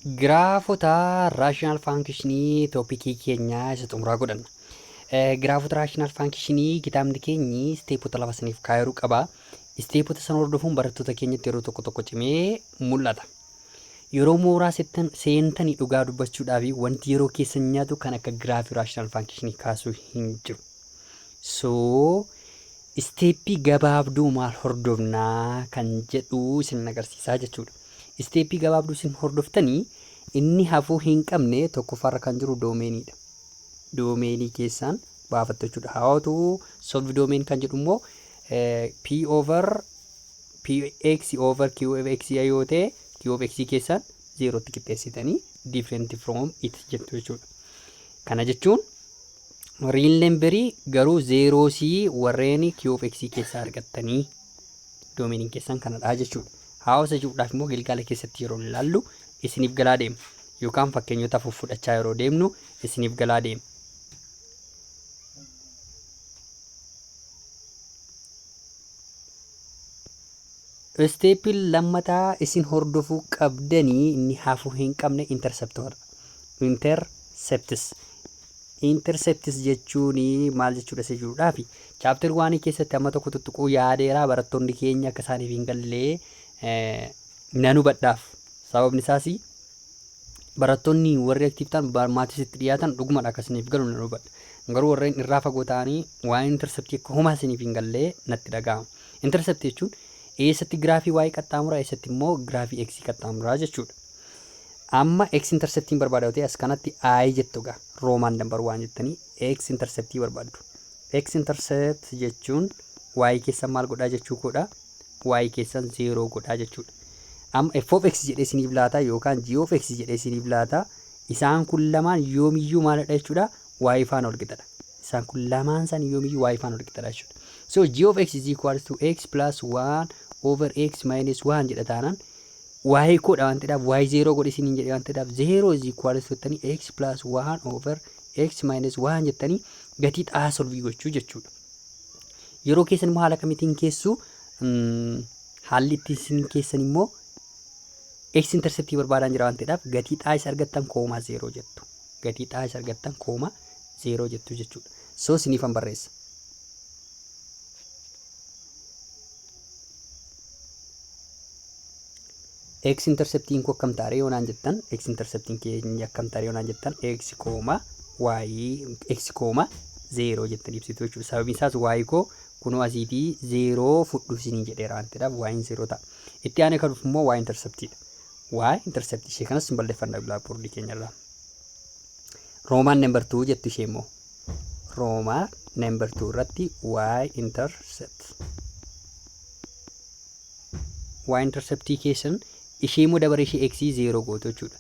Graafota raashinaal faankishinii toopikii keenyaa isa xumuraa godhanna. Graafota raashinaal faankishinii kitaabni keenyi isteepota lama saniif kaayiruu qaba. Isteepota san hordofuun barattoota keenyatti yeroo tokko tokko cimee mul'ata. Yeroo mooraa seentanii dhugaa dubbachuudhaaf wanti yeroo keessan nyaatu kan akka giraafii raashinaal faankishinii kaasuu hin jiru. So isteeppii gabaabduu maal hordofnaa kan jedhu isin agarsiisaa jechuudha. Isteeppii gabaabduu isin hordoftanii inni hafuu hin qabne tokkoffaarra kan jiru doomeenidha. Doomeenii keessaan baafattu jechuudha. Hawaatu solve doomeen kan jedhu immoo p over px over qx yoo ta'e qx keessaan 0tti qixxeessitanii different from it jettu jechuudha. Kana jechuun real number garuu 0c warreen qx keessaa argattanii doomeenii keessaan kanadha jechuudha. Hawaasa jechuudhaaf immoo galgala keessatti yeroo ilaallu isiniif galaa deema yookaan fakkeenyota fudhachaa yeroo deemnu isiniif galaa deema. Isteeppiin lammataa isin hordofuu qabdanii inni hafuu hin qabne interceptor. Intercepts jechuun maal jechuudha jechuudhaaf chapter 1 keessatti amma tokko tuttuquu yaadeeraa barattoonni keenya akka isaaniif hin gallee nan hubadhaaf. Sababni isaas barattoonni warri aktiif ta'an maatiisitti dhiyaatan dhugumadha akkasiniif galu nan hubadha. Garuu warreen irraa fagoo ta'anii waan interceptii akka homaa isiniif hin gallee natti dhaga'ama. Intercept jechuun eessatti giraafii y qaxxaamuraa eessatti immoo giraafii x qaxxaamuraa jechuudha. Amma x interceptiin barbaada ta'e as kanatti I jettu gaa roomaan number 1 jettanii x interceptii barbaaddu. X intercept jechuun y keessan maal godhaa jechuu godha. Y keessan 0 godhaa jechuudha. Amma f of x jedhee isiniif laata yookaan g of x jedhee isiniif laata. Isaan kun lamaan yoomiyyuu maalidha jechuudha. Y faan ol qixadha. Isaan kun lamaan san yoomiyyuu y faan ol qixadha jechuudha. So g of x is equal to x plus 1 over x minus 1 jedha taanaan y koodha waan ta'eedhaaf y 0 godhe isiniin jedhe waan ta'eedhaaf 0 is equal to jettanii x plus 1 over x minus 1 jettanii gatii xaa solvii gochuu jechuudha. Yeroo keessan immoo haala kamitiin keessu haalli ittiin isin keessan immoo x interceptii barbaadan jira waan ta'eedhaaf gatii xaa isa argattan koomaa 0 jettu. Gatii xaa isa argattan koomaa 0 jettu jechuudha. So isiniifan barreessa. X interceptiin ko akkam taaree yoonaan jettan x interceptiin keenya akkam taaree yoonaan jettan x kooma y x kooma 0 jettan ibsitu jechuudha. Sababiin isaas y ko kunoo asiitii 0 fudhuuf isinii jedheera waan ta'eedhaaf y 0 ta'a. Itti aanee kan dhufu immoo y interceptiidha. Y intercept ishee kanas hin balleeffanna blackboard keenyarraa. Roomaan number 2 jettu ishee immoo roomaa number 2 irratti y intercept. Y interceptii keessan ishee immoo dabaree ishee x 0 gootu jechuudha.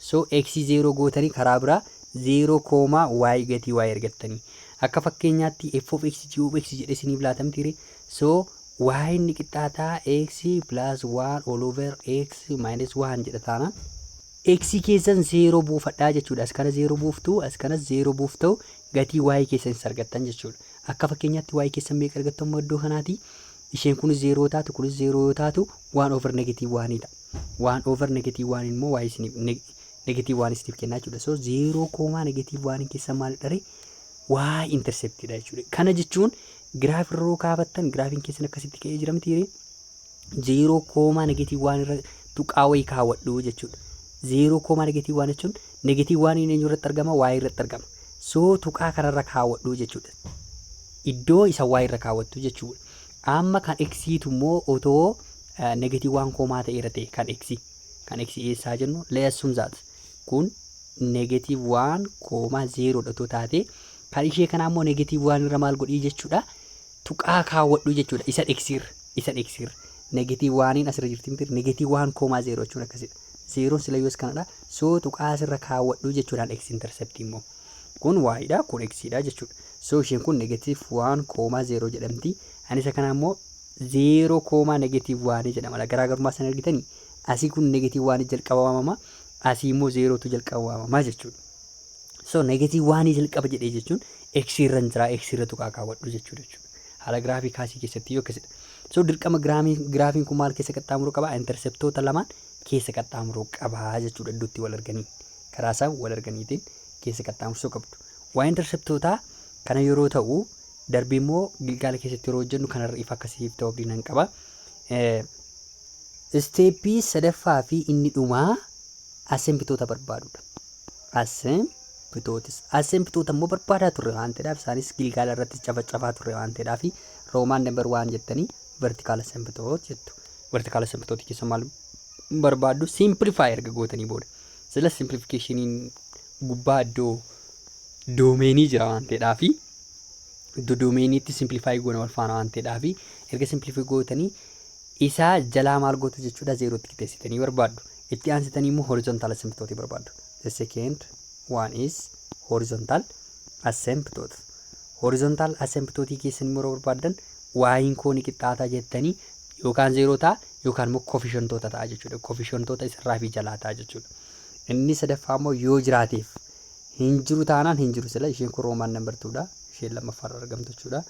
So x 0 gootanii karaa biraa 0 koomaa y gatii y argattanii akka fakkeenyaatti f of x g of x jedhee isiniif laatamtiire. So y inni qixxaataa x plus 1 all over x minus 1 jedha taanaan x keessan 0 buufadhaa jechuudha. As kana 0 buuftu as kanas 0 buufta'u gatii y keessan argattan jechuudha. Akka fakkeenyaatti y keessan meeqa argattan iddoo kanaati. Isheen kun 0 taatu kunis 0 yoo taatu 1 over negative 1 dha. 1 over negative 1 immoo y isiniif negative 1 isiniif kennaa jechuudha. So 0 koomaa negative 1 keessa maal dhare y interceptidha jechuudha. Kana jechuun giraaf irra kaafattan giraafiin keessan akkasitti ka'ee jira mitiire 0 koomaa negative 1 irra tuqaa wayii kaawwadhu jechuudha. 0 koomaa negative 1 jechuun negative 1 inni irratti argama y irratti argama. So tuqaa kanarra kaawwadhu jechuudha. Iddoo isa y irra kaawwattu jechuudha. Amma kan x-tu immoo otoo negative 1 koomaa ta'eera ta'e kan x eessaa jennu leessuun zaati. Kun negative 1 koomaa 0 dha otoo taate kan ishee kanaa immoo negative 1 irra maal godhii jechuudha. Tuqaa kaawwadhu jechuudha. Isa x-irra negative 1 asirra jirti miti negative 1 koomaa 0 jechuun akkasidha. 0 sila yoos kanadha. So tuqaa asirra kaawwadhu jechuudhaan x intercept immoo kun y dha kun x dha jechuudha. So isheen kun negative 1 koomaa 0 jedhamti. Ani isa kana immoo 0 koomaa negative 1 jedhama. Garaagarummaa san argitanii asii kun negative 1 jalqaba waamama asii immoo 0 tu jalqaba waamama jechuudha. So negative 1 jalqaba jedhee jechuun x irra jira x irra tuqaa kaawwadhu jechuudha. Haala giraafii kaasii keessatti yoo akkasidha. So dirqama giraafiin kun maal keessa qaxxaamuruu qaba? Interceptoota lamaan keessa qaxxaamuruu qabaa jechuudha. Iddootti wal arganii karaa isaa wal arganiitiin keessa qaxxaamursuu qabdu. Waa'ee interceptootaa kana yeroo ta'u darbii immoo gilgaala keessatti yeroo hojjennu kanarra ifa akkasiif ta'uu abdiin qaba. Isteeppii sadaffaa fi inni dhumaa asembitoota barbaadudha. Asembitoota immoo barbaadaa turre waan ta'eedhaaf isaanis gilgaala irratti cafacafaa turre waan ta'eedhaaf roomaan nambar waan jettanii vertikaala asembitoota jettu. Vertikaala asembitoota keessa maal barbaaddu? Simplify erga gootanii booda. Sila simplificationin gubbaa iddoo doomeenii jira waan ta'eedhaaf iddoo doomeeniitti simplify goona wal faana waan ta'eedhaaf erga simplify gootanii isaa jalaa maal gootu jechuudha zeerootti qixeessitanii barbaaddu. Itti aansitanii immoo horizontaal asembitoota barbaaddu. The second one is horizontal asembitoota. Horizontal asembitootii keessan immoo barbaaddan waayin kooni qixxaataa jettanii yookaan zeeroo ta'a yookaan immoo koofishantoota ta'a jechuudha. Koofishantoota isarraa fi jalaa ta'a jechuudha. Inni sadaffaa immoo yoo jiraateef hin jiru taanaan hin jiru sila isheen kun roomaan nambartuudha. Isheen lammaffaarra argamtu jechuudha.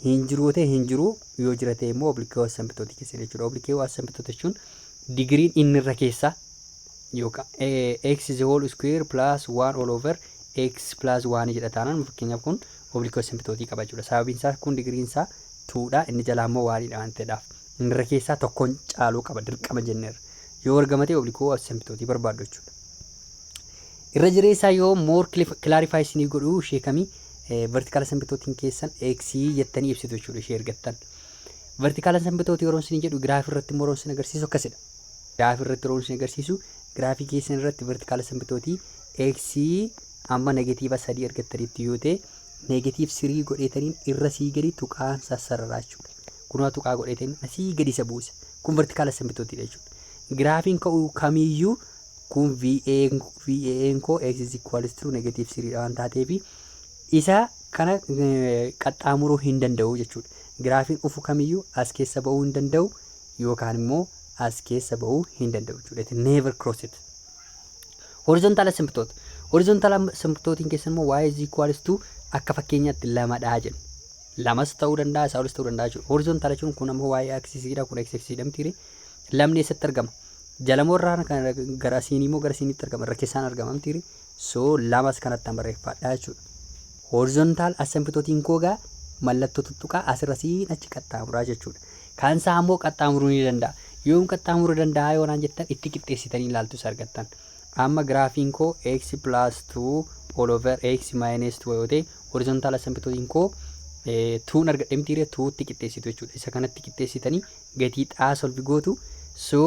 Hin jiru ta'e hin jiru yoo jirate immoo obliikoo asembitoota keessa jechuudha. Obliikoo asembitoota jechuun digiriin inni irra keessa yookaan x is whole square plus 1 all over x plus 1 jedha taanaan fakkeenyaaf kun obliikoo asembitootii qaba jechuudha. Sababiin isaa kun digiriin isaa 2dha inni jalaa immoo 1dha waan ta'eedhaaf inni irra keessaa tokkoon caaluu qaba dirqama jenneerra. Yoo argamate obliikoo asembitootii barbaaddu jechuudha. Irra jireessaa yoo more clarify isinii godhu ishee kamii vertikaala asembitootiin keessan x jettanii ibsitu jechuudha ishee ergattan. Vertikaala asembitootii yeroo isin jedhu giraafii irratti immoo yeroo isin agarsiisu akkasidha. Giraafii irratti yeroo isin agarsiisu giraafii keessan irratti vertikaala asembitootii x amma negatiiva 3 argattanitti yoo ta'e negatiiv 3 godheetaniin irra sii gadi tuqaan sassararaa jechuudha. Kunoo tuqaa godheetaniin asii gadi isa buusa. Kun vertikaala asembitootiidha jechuudha. Giraafiin ka'u kamiyyuu kun VAN koo x is equals to negative 3 waan taateef isa kana qaxxaamuruu hin danda'u jechuudha. Giraafiin dhufu kamiyyuu as keessa ba'uu hin danda'u yookaan immoo as keessa ba'uu hin danda'u jechuudha. Never cross it. Horizontaal asembitoota. Horizontaal asembitootiin keessa immoo y is equals to akka fakkeenyaatti lamadhaa jedhu. Lamas ta'uu danda'a isaa olis ta'uu danda'a jechuudha. Horizontaal jechuun kun ammoo y axisiidha kun x axisiidha mitiire. Lamni eessatti argama? Jalamoorraa gara siinii immoo gara siiniitti argama. Irra keessaan argama mitiire. So lamas kanatti barreeffadha jechuudha. Horizontaal asembitootiin koogaa mallattoo tuttuqaa asirra siin achi qaxxaamuraa jechuudha. Kan isaa ammoo qaxxaamuruu ni danda'a. Yoo qaxxaamuruu danda'a yoonaan jettan itti qixxeessitanii ilaaltus argattan. Amma giraafiin koo x plus 2 all over x minus 2 yoo ta'e horizontaal asembitootiin koo 2 argadhe mitiire 2 tti qixxeessitu jechuudha. Isa kanatti qixxeessitanii gatii xaa solvi gootu. So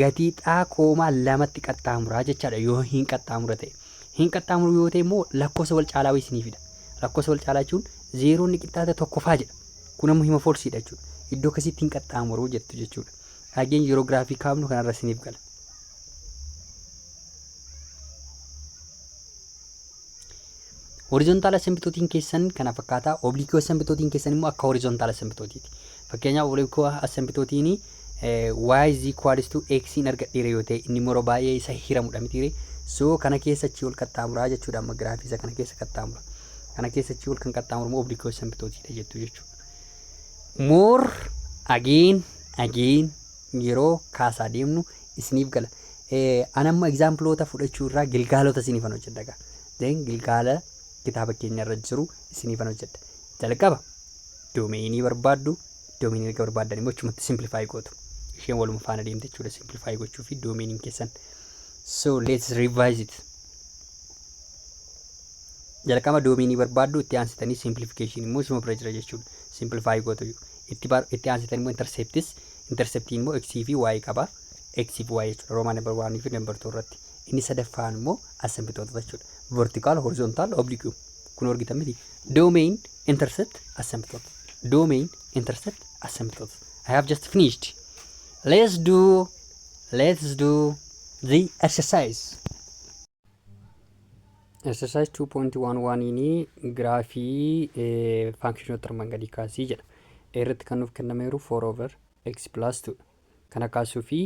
gatii xaa koomaa lamatti qaxxaamuraa jechaadha yoo hin qaxxaamura ta'e. Hin qaxxaamuru yoo ta'e immoo lakkoofsa wal caalaa isiniif fida. Lakkoofsa wal caalaa jechuun zeeroonni qixxaate tokkoffaa jedha. Kun ammoo hima foolsiidha jechuudha. Iddoo akkasitti hin qaxxaamuruu jettu jechuudha. Hageen yeroo giraafii kaafnu kanarra isiniif gala. Horizontaal asembitootiin keessan kana fakkaataa obliikoo asembitootiin keessan immoo akka horizontaal asembitootiiti. Fakkeenyaaf obliikoo asembitootiin y is equals to x in argadheera yoo ta'e inni yeroo baay'ee isa hiramudha mitiire. So kana keessa achi ol qaxxaamuraa jechuudha. Amma giraafii isa kana keessa qaxxaamura. Kana keessa achi ol kan qaxxaamuru immoo obliikoo asembitootiidha jettu jechuudha. More again yeroo kaasaa deemnu isiniif gala. Ani amma egzaampilota fudhachuu irraa gilgaalota isiniifan hojjedha. Gilgaala kitaaba keenya irra jiru isiniifan hojjedha. Jalqaba doomeenii barbaaddu. Doomeenii erga barbaaddan immoo achumatti simplify gootu. Isheen waluma faana deemte jechuudha simplify gochuu fi doomeeniin keessan. So let's revise it. Jalqaba doomeenii barbaaddu itti aansitanii simplification immoo isuma bira jira jechuudha. Simplify gootu. Itti aansitanii immoo interceptiin immoo x fi y qaba. X fi y jechuudha. Roomaan number 1 fi number 2 irratti. Inni sadaffaan immoo asembitoota jechuudha. Vertical, horizontal, oblique. Kun argitan miti. Domain, intercept, asembitoota. Domain, intercept, asembitoota. I have just finished. Let's do the exercise. Exercise 2.11 ini graafii functionoota armaan gadii kaasii jedha. Irratti kan nuuf kennameeru 4 over x plus 2. Kana kaasuu fi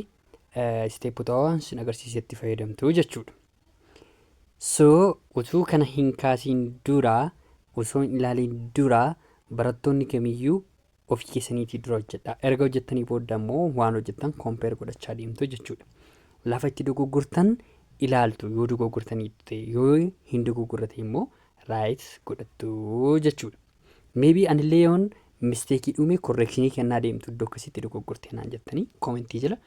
steepota sin agarsiisetti fayyadamtu jechuudha. So utuu kana hin kaasiin dura osoo hin ilaaliin dura barattoonni kamiyyuu ofii keessaniitii dura hojjedha. Erga hojjettanii booda immoo waan hojjettan compare godhachaa deemtu jechuudha. lafa itti dogoggortan ilaaltu yoo dogoggortanii ta'e yoo hin dogoggorrate immoo right godhattu jechuudha. Maybe anillee yoon mistake dhume correctionii kennaa deemtu iddoo akkasitti dogoggortee naan jettanii commentii jala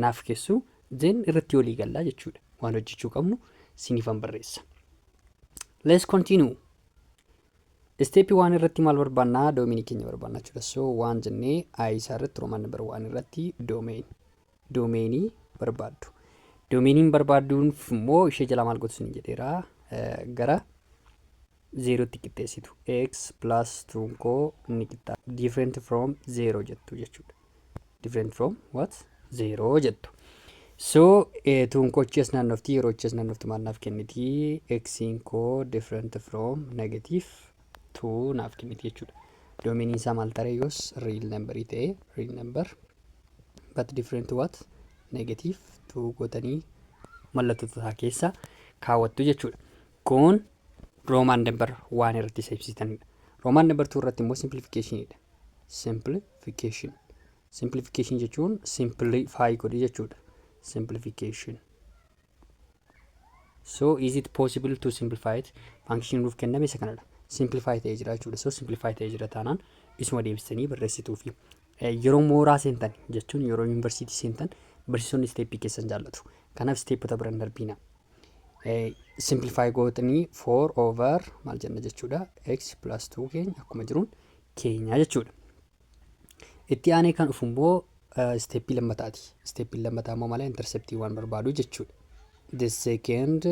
naaf keessu then irratti walii gallaa jechuudha. Waan hojjechuu qabnu sinifan barreessa. Let's continue. Step 1 irratti maal barbaannaa? Domain keenya barbaannaa jechuudha. So waan jennee isaa irratti roman number 1 irratti domain barbaaddu. Domain barbaadduun immoo ishee jala maal gootu sin jedheera gara 0 tti qixxeessitu. X plus 2 ko ni qixxa different from 0 jettu jechuudha. Different from what? 0 jettu. So tuun ko achi as naannofti yeroo achi as naannofti maal naaf kenniti? X ko different from negative 2 naaf kenniti jechuudha. Domain isaa maal ta'e yoos real number ta'e real number but different what? Negative 2 gootanii mallattoo isaa keessa kaawwattu jechuudha. Kun roman number 1 irratti ibsitanidha. Roman number 2 irratti immoo simplificationidha. Simplification jechuun simplify godhi jechuudha. Simplification. So is it possible to simplify it? Function nuuf kenname isa kanadha. Simplify ta'ee jira jechuudha. So simplify ta'ee jira taanaan isuma deebisanii barreessituufi yeroo mooraa seentan jechuun yeroo yuunivarsiitii seentan barsiisonni steepii keessan jaallatu. Kanaaf steepota biran darbiina. Simplify gootanii 4 over maal jenna jechuudha. X plus 2 keenya akkuma jiruun keenya jechuudha. Itti aanee kan dhufu immoo steepii lammataati. Steepii lammataa immoo malee interceptii waan barbaadu jechuudha. The second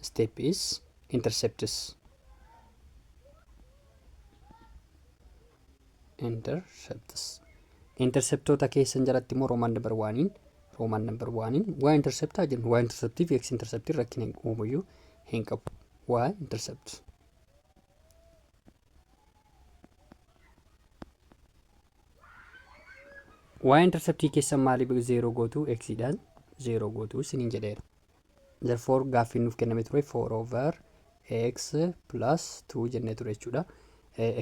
step is intercepts. Interceptoota keessan jalatti immoo roman number 1 waa interceptaa jennu. Waa interceptii fi x interceptii rakkina uumayyuu hin qabu. Waa intercept. Waa interceptii keessan maaliif 0 gootu? X dhaan 0 gootu siniin jedheera. Therefore gaaffiin nuuf kenname ture 4 over x plus 2 jennee ture jechuudha.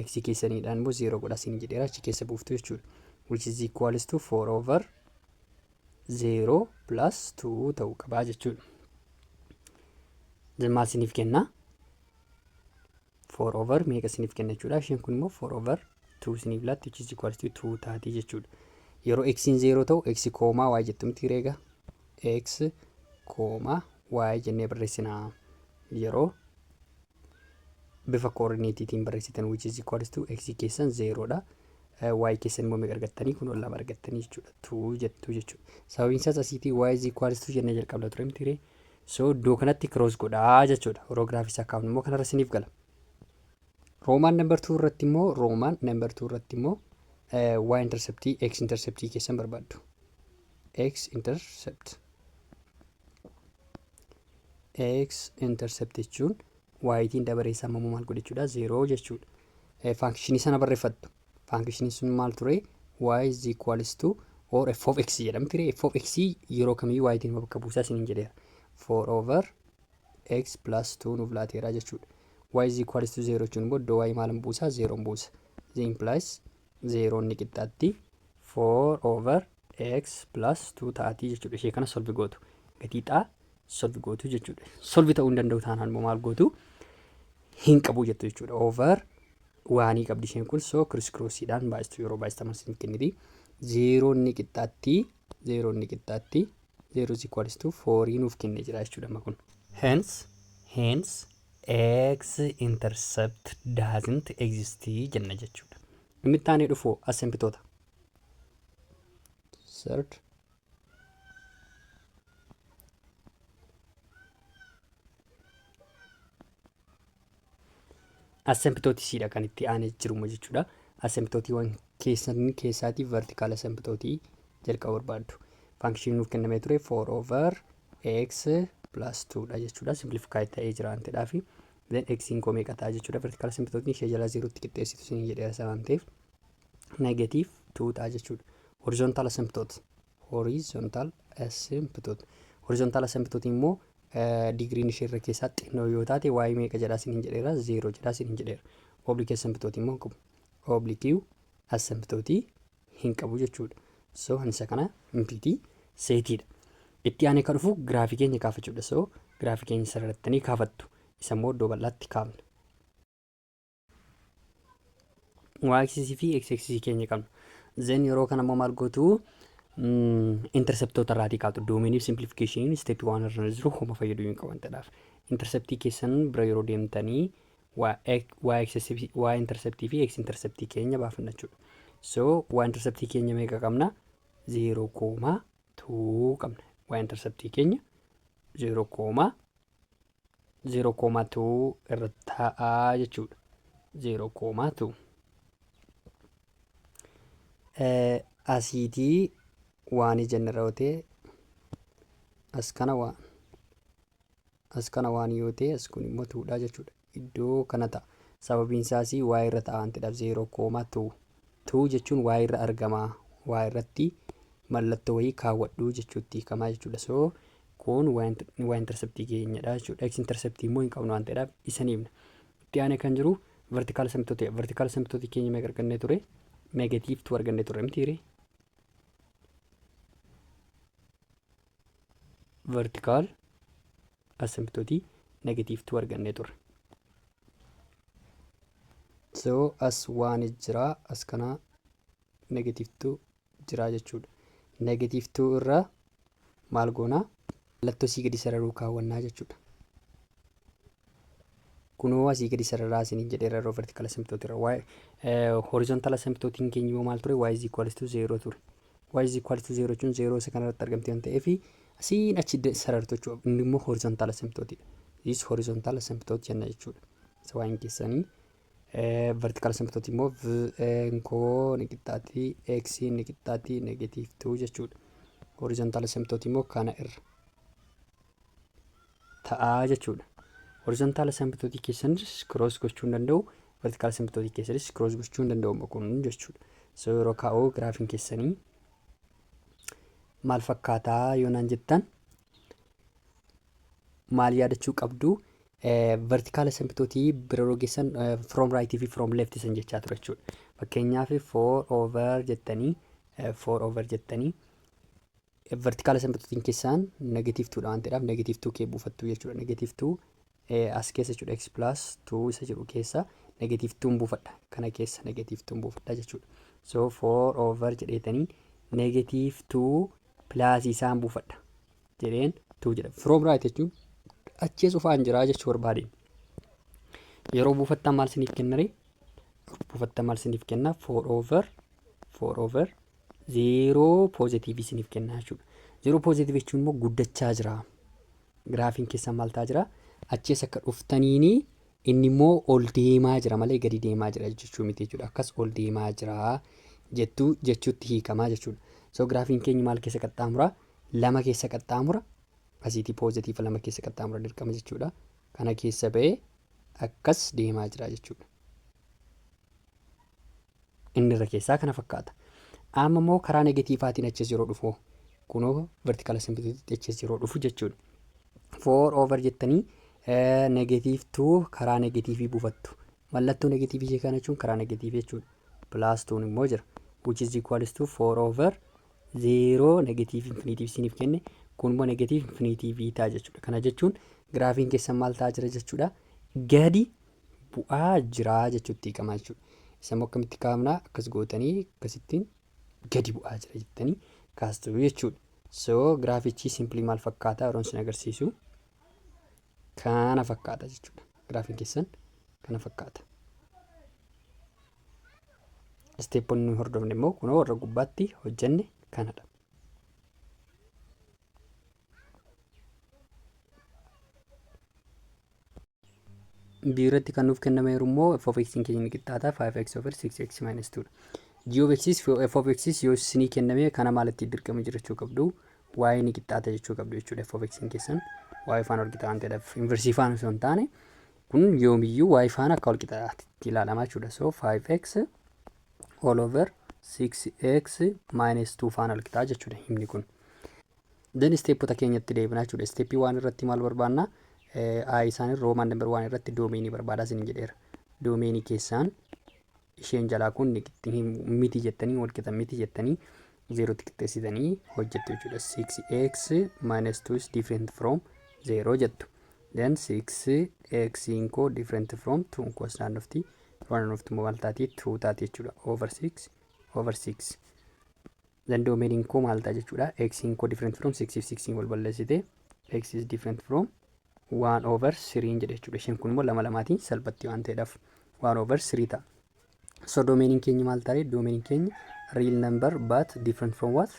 X keessaniidhaan immoo 0 godha siniin jedheera achi keessa buuftu jechuudha. Which is equals to 4 over 0 plus 2 ta'uu qabaa jechuudha. Maal siniif kenna? 4 over meeqa siniif kenna jechuudha. Isheen kun immoo 4 over 2 siniif laatti which is equals to 2 taati jechuudha. Yeroo x 0 ta'u x koomaa y jettumti reega. X koomaa y jennee barreessinaa. Yeroo bifa coordinateetiin barreessitan which is equals to x keessan 0 dha. Y keessan immoo meeqa argattanii? Kun lama argattanii jechuudha. 2 jettu jechuudha. Sababiin isaas asiitii y is equals to jennee jalqabna ture miti ree. So iddoo kanatti cross godhaa jechuudha. Orograafii isaa kaafnu immoo kanarra siniif gala. Roman number 2 irratti immoo y interceptii x interceptii keessan barbaaddu. X intercept jechuun ytiin dabareessaa immoo maal godhachuudha? 0 jechuudha. Functionii sana barreeffattu. Functionii sun maal ture? Y is equals to or f of x jedhamti ree. F of x yeroo kamiyyuu ytiin bakka buusaa siniin jedheera. 4 over x plus 2 nuuf laateera jechuudha. Y is equals to 0 jechuun immoo iddoo y maalan buusaa? 0 buusa. The implies 0 ni qixxaatti 4 over x plus 2 taati jechuudha. Ishee kana solve gootu. Gatiidhaa solve gootu jechuudha. Solve ta'uu hin danda'u taanaan immoo maal gootu? Hin qabu jettu jechuudha. Over waanii qabdi isheen kun so cross crossiidhaan baay'istu yeroo baay'istaman sin kenniti. 0 ni qixxaatti 0 is equals to 4 nuuf kennee jira jechuudha amma kun. Hence x intercept doesn't exist jenna jechuudha. Inni itti aanee dhufu asembitoota. Third asembitootisidha kan itti aanee jiru jechuudha. Asembitootiiwwan keessaatii vertical asembitootii jalqaba barbaaddu. Function nuuf kennamee ture 4 over x plus 2 dha jechuudha. Simplify ta'ee jira antedhaa fi then x in koo meeqa ta'a jechuudha. Vertical asembitootiin ishee jala 0 tti qixxeessitu sin jedheera waan ta'eef negative 2 ta'a jechuudha. Horizontal asymptote horizontal asymptote immoo digriin ishee irra keessaa xinnoo yoo taate y meeqa jedhaa sin jedheera 0 jedhaa sin jedheera. Oblique asymptote immoo qabu. Oblique asymptote hin qabu jechuudha. So hanisa kana impiti seetiidha. Itti aanee kan dhufu giraafii keenya kaafachuudha. So giraafii keenya sararattanii kaafattu. Isa immoo iddoo bal'aatti kaafna. Y-axis fi x-axis keenya qabna. Zen yeroo kana immoo maal gootu interceptoota irraatii kaatu. Doomeniif simplification step 1 irra jiru homa fayyaduu hin qaban ta'edhaaf. Interceptii keessan bira yeroo deemtanii y interceptii fi x interceptii keenya baafanna jechuudha. So y interceptii keenya meeqa qabna? 0,2 qabna. Y interceptii keenya 0,2 irra taa'aa jechuudha. 0,2 asiitii waan jenna yoo ta'e as kana waan yoo ta'e as kun immoo 2dha jechuudha. Iddoo kana ta'a. Sababiin isaas y irra ta'a waan ta'eef 0,2 2 jechuun y irra argama. Y irratti mallattoo wayii kaawwadhu jechuutti hiikamaa jechuudha. So kun y interceptii keenyadha jechuudha. X interceptii immoo hin qabnu waan ta'eef isa ni himna. Itti aanee kan jiru vertical asymptote. Vertical asymptote keenya meeqa argannee ture? Negative 2 argannee ture mitiire. Vertical asymptote negative 2 argannee ture. So as waan jira as kana negative 2 jira jechuudha. Negative 2 irra maal goona? Mallattoo asii gadi sararuu kaawwannaa jechuudha. Kunoo asii gadi sararaa isiniin jedheera yeroo vertical asymptote irra. Horizontal asymptote keenya yoo maal ture? Y is equal to 0 ture. Y is equal to 0 jechuun 0 isa kanarratti argamte waan ta'eef asiin achi sarartu jechuudha. Inni immoo horizontal asymptote dha. Is horizontal asymptote jenna jechuudha. Isa waan keessanii vertical asymptote immoo nkoo ni qixxaati x ni qixxaati negative 2 jechuudha. Horizontal asymptote immoo kana irra ta'aa jechuudha. Horizontal asymptote keessanis cross gochuu hin danda'u. Vertical asymptote keessanis cross gochuu hin danda'u kun jechuudha. So yeroo kaa'u giraafiin keessanii maal fakkaataa yoo naan jettan maal yaadachuu qabdu? Vertical asymptote bira yeroo geessan from right fi from left san jechaa ture jechuudha. Fakkeenyaaf 4 over jettanii vertical asymptote keessaan negative 2 dha waan ta'eef negative 2 kee buufattu jechuudha. Negative 2 as keessa jechuudha. X plus 2 isa jedhu keessa negative 2 buufadha. Kana keessa negative 2 buufadha jechuudha. So 4 over jedheetanii negative 2 plus isaan buufadha jedheen 2 jedha. From right jechuun achi sufaan jira jechuu barbaade. Yeroo buufattan maal siniif kennare? Buufattan maal siniif kenna? 4 over 0 positive siniif kenna jechuudha. 0 positive jechuun immoo guddachaa jira. Giraafiin keessan maal ta'aa jira? Achi akka dhuftaniini inni immoo ol deemaa jira malee gadi deemaa jira jechuu miti jechuudha. Akkas ol deemaa jira jechuutti hiikamaa jechuudha. So giraafiin keenya maal keessa qaxxaamura? 2 keessa qaxxaamura. Asiitii positive 2 keessa qaxxaamura dirqama jechuudha. Kana keessa ba'ee akkas deemaa jira jechuudha. Inni irra keessaa kana fakkaata. Amma immoo karaa negatiivaatiin achis yeroo dhufu kunoo vertical asymptote achis yeroo dhufu jechuudha. 4 over jettanii negative 2 karaa negatiivii buufattu. Mallattoo negatiivii ishee kana jechuun karaa negatiivii jechuudha. Plus 2 immoo jira. Which is equals to 4 over 0 negative infinitive siniif kenne. Kun immoo negative infinitive ta'a jechuudha. Kana jechuun giraafiin keessan maal ta'aa jira jechuudha? Gadi bu'aa jira jechuutti hiikamaa jechuudha. Isa immoo akkamitti kaa'amna? Akkas gootanii akkasittiin gadi bu'aa jira jettanii kaastu jechuudha. So giraafichi simply maal fakkaata yeroon isin agarsiisu? Kana fakkaata jechuudha. Giraafiin keessan kana fakkaata. Steepoonni nuyi hordofne immoo kunoo warra gubbaatti hojjenne kanadha. Biirratti kan nuuf kennameeru immoo f of x keenya ni qixxaata 5x over 6x minus 2 dha. G of x f of x yoo isinii kenname kana maalitti dirqama jirachuu qabdu? Y ni qixxaata jechuu qabdu jechuudha. F of x keessan y faana wal qixa waan ta'eef inversii faana osoo hin taane kun yoomiyyuu y faana akka wal qixaatti ilaalamaa jechuudha. So 5x all over 6x minus 2 faana wal qixaa jechuudha himni kun. Then steepota keenyatti deebinaa jechuudha. Steepii waan irratti maal barbaanna? Isaan roomaan number 1 irratti doomeenii barbaadaa isin jedheera. Doomeenii keessaan isheen jalaa kun miti jettanii wal qixa miti jettanii 0 tti qixxeessitanii hojjettu jechuudha. 6x minus 2 is different from 0 jettu. Then 6x koo different from 2 koo naannofti. Naannofti maal taati? 2 taati jechuudha. Over 6 over 6. Then domain koo maal ta'a jechuudha? X koo different from 6 if 6 wal balleessite x is different from 1 over 3 jedhe jechuudha. Isheen kun immoo lama lamaatiin salphatti waan ta'eedhaaf 1 over 3 ta'a. So domain keenya maal ta'a? Domain keenya real number but different from what?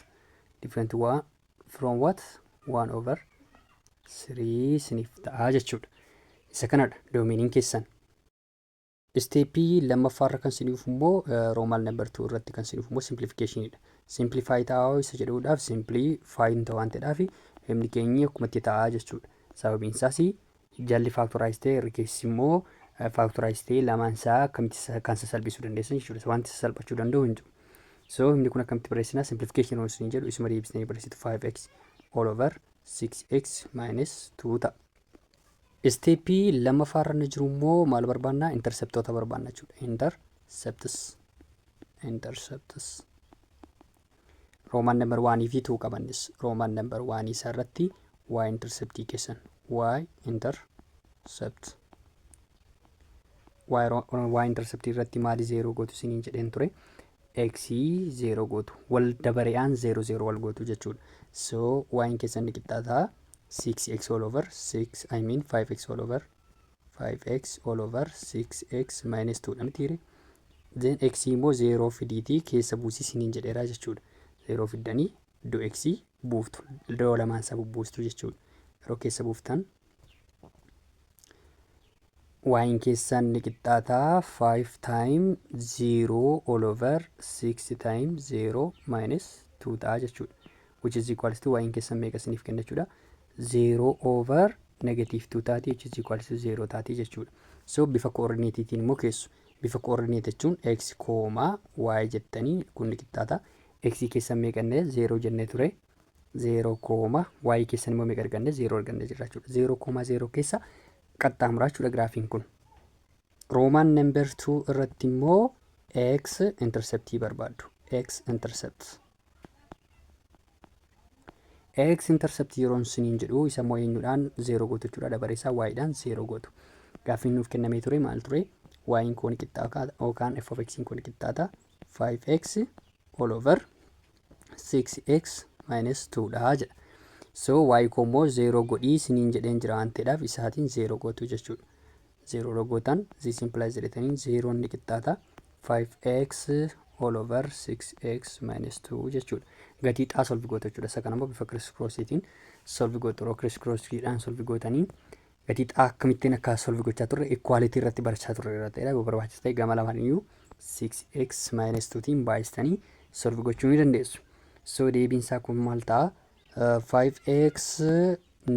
Different one from what? 1 over 3 siniif ta'a jechuudha. Isa kanadha domain keessan. Steepii lammaffaarra kan siniif immoo Roman number 2 irratti kan siniif immoo simplification dha. Simplify ta'aa isa jedhuudhaaf simplify ta'aa waan ta'eedhaaf himni keenya akkuma itti ta'aa jechuudha. Sababiin isaas jalli factorize ta'e irra keessi immoo factorize ta'e lamaan isaa akkamitti kan salphisuu dandeessan jechuudha. Wanti salphachuu danda'u hin jiru. So himni kun akkamitti barreessinaa? Simplification waan isin jedhu isuma deebisnee barreessitu 5x all over 6x minus 2 ta'a. Steepii lammaffaarra ni jiru immoo maal barbaannaa? Interceptoota barbaannaa jechuudha. Intercepts. Roman number 1 fi 2 qabannis. Roman number 1 isaa irratti y interceptii keessan. Y intercept. Y interceptii irratti maali 0 gootu isiniin jedheen ture? X 0 gootu. Wal dabare'aan 0 0 wal gootu jechuudha. So y keessan ni qixxaataa 6x all over 6 5x all over 5x all over 6x minus 2 dha mitiire. Then x immoo 0 fidiitii keessa buusii isiniin jedheeraa jechuudha. 0 fiddanii iddoo x buuftu. Iddoo lamaan isaa bubbuustu jechuudha. Yeroo keessa buuftan y keessan ni qixxaataa 5 times 0 all over 6 times 0 minus 2 ta'a jechuudha. Which is equals to y keessan meeqa isiniif kenna jechuudha? 0 over negative 2 taati which is equals to 0 taati jechuudha. So bifa coordinateetiin immoo keessu. Bifa coordinate jechuun x, y jettanii kun ni qixxaata. X keessan meeqa jennee 0 jennee ture. 0, y keessan immoo meeqa arganne 0 arganne jirra jechuudha. 0, 0 keessa qaxxaamuraa jechuudha graafiin kun. Roman number 2 irratti immoo x interceptii barbaaddu. X intercept yeroon siniin jedhu isa immoo eenyudhaan 0 gootu jechuudha. Dabareessaa y dhaan 0 gootu. Gaafiin nuuf kennamee ture maal ture? Y kun qixxaata yookaan f of x kun qixxaata 5x all over 6x minus 2 dha jedha. So y immoo 0 godhii siniin jedheen jira waan ta'eedhaaf isaatiin 0 gootu jechuudha. 0 gootan this implies jedhetanii 0 ni qixxaata 5x all over 6x minus 2 jechuudha. Gatii xaa solve gootu jechuudha. Isa kana immoo bifa criss crossiitiin solve gootu. Yeroo criss crossiidhaan solve gootanii gatii xaa akkamittiin akka solve gochaa turre equality irratti barachaa turre irra ta'eedha. Yoo barbaachisaa ta'e gama lamaan iyyuu 6x minus 2 tiin baay'istanii solve gochuu ni dandeessu. So deebiin isaa kun maal ta'a? 5x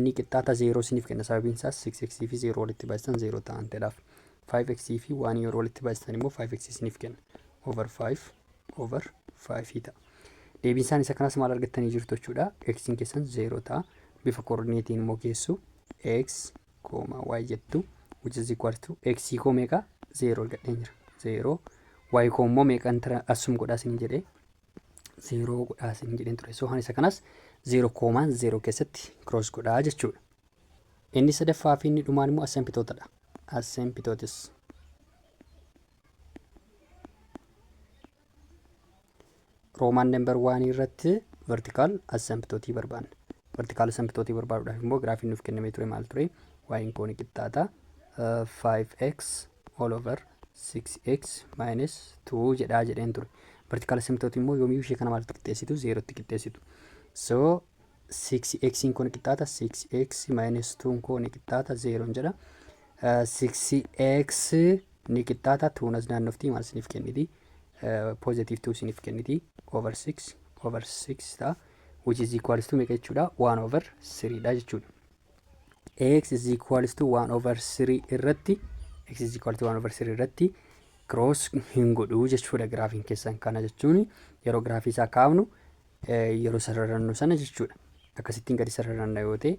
ni qixxaata 0 siniif kenna. Sababiin isaas 6x fi 0 walitti baay'istan 0 ta'an ta'eedhaaf. 5x fi 1 yeroo walitti baay'istan immoo 5x siniif kenna. Over 5 ta'a. Deebiin isaan isa kanas maal argattanii jirtu jechuudha. X keessan 0 ta'a. Bifa coordinateetiin immoo keessu x, y jettu which is equal to x koo meeqa 0 argadheen jira. 0 y koo immoo meeqa asum godhaa isin jedhee 0 godhaa isin jedheen ture. So isa kanas 0,0 keessatti cross godhaa jechuudha. Inni sadaffaa fi inni dhumaan immoo asymptootadha. Asymptotes. Roman number 1 irratti vertical asymptotii barbaanna. Vertical asymptotii barbaaduudhaaf immoo graafiin nuuf kennamee ture maal ture? Y kun qixxaata 5x all over 6x minus 2 jedhaa jedheen ture. Vertical asymptotii immoo yoomiyyuu ishee kana maaltu qixxeessitu? 0 tti qixxeessitu. So 6x kun qixxaata 6x minus 2 kun qixxaata 0 jedha. 6x ni qixxaata 2 as naannoftii maal isiniif kenniti? Positive 2 isiniif kenniti over 6 ta'a. Which is equals to meeqa jechuudha? 1 over 3 dha jechuudha. X is equals to 1 over 3 irratti cross hin godhu jechuudha graafiin keessan. Kana jechuun yeroo graafii isaa kaafnu yeroo sararannu sana jechuudha. Akkasittiin gadi sararanna yoo ta'e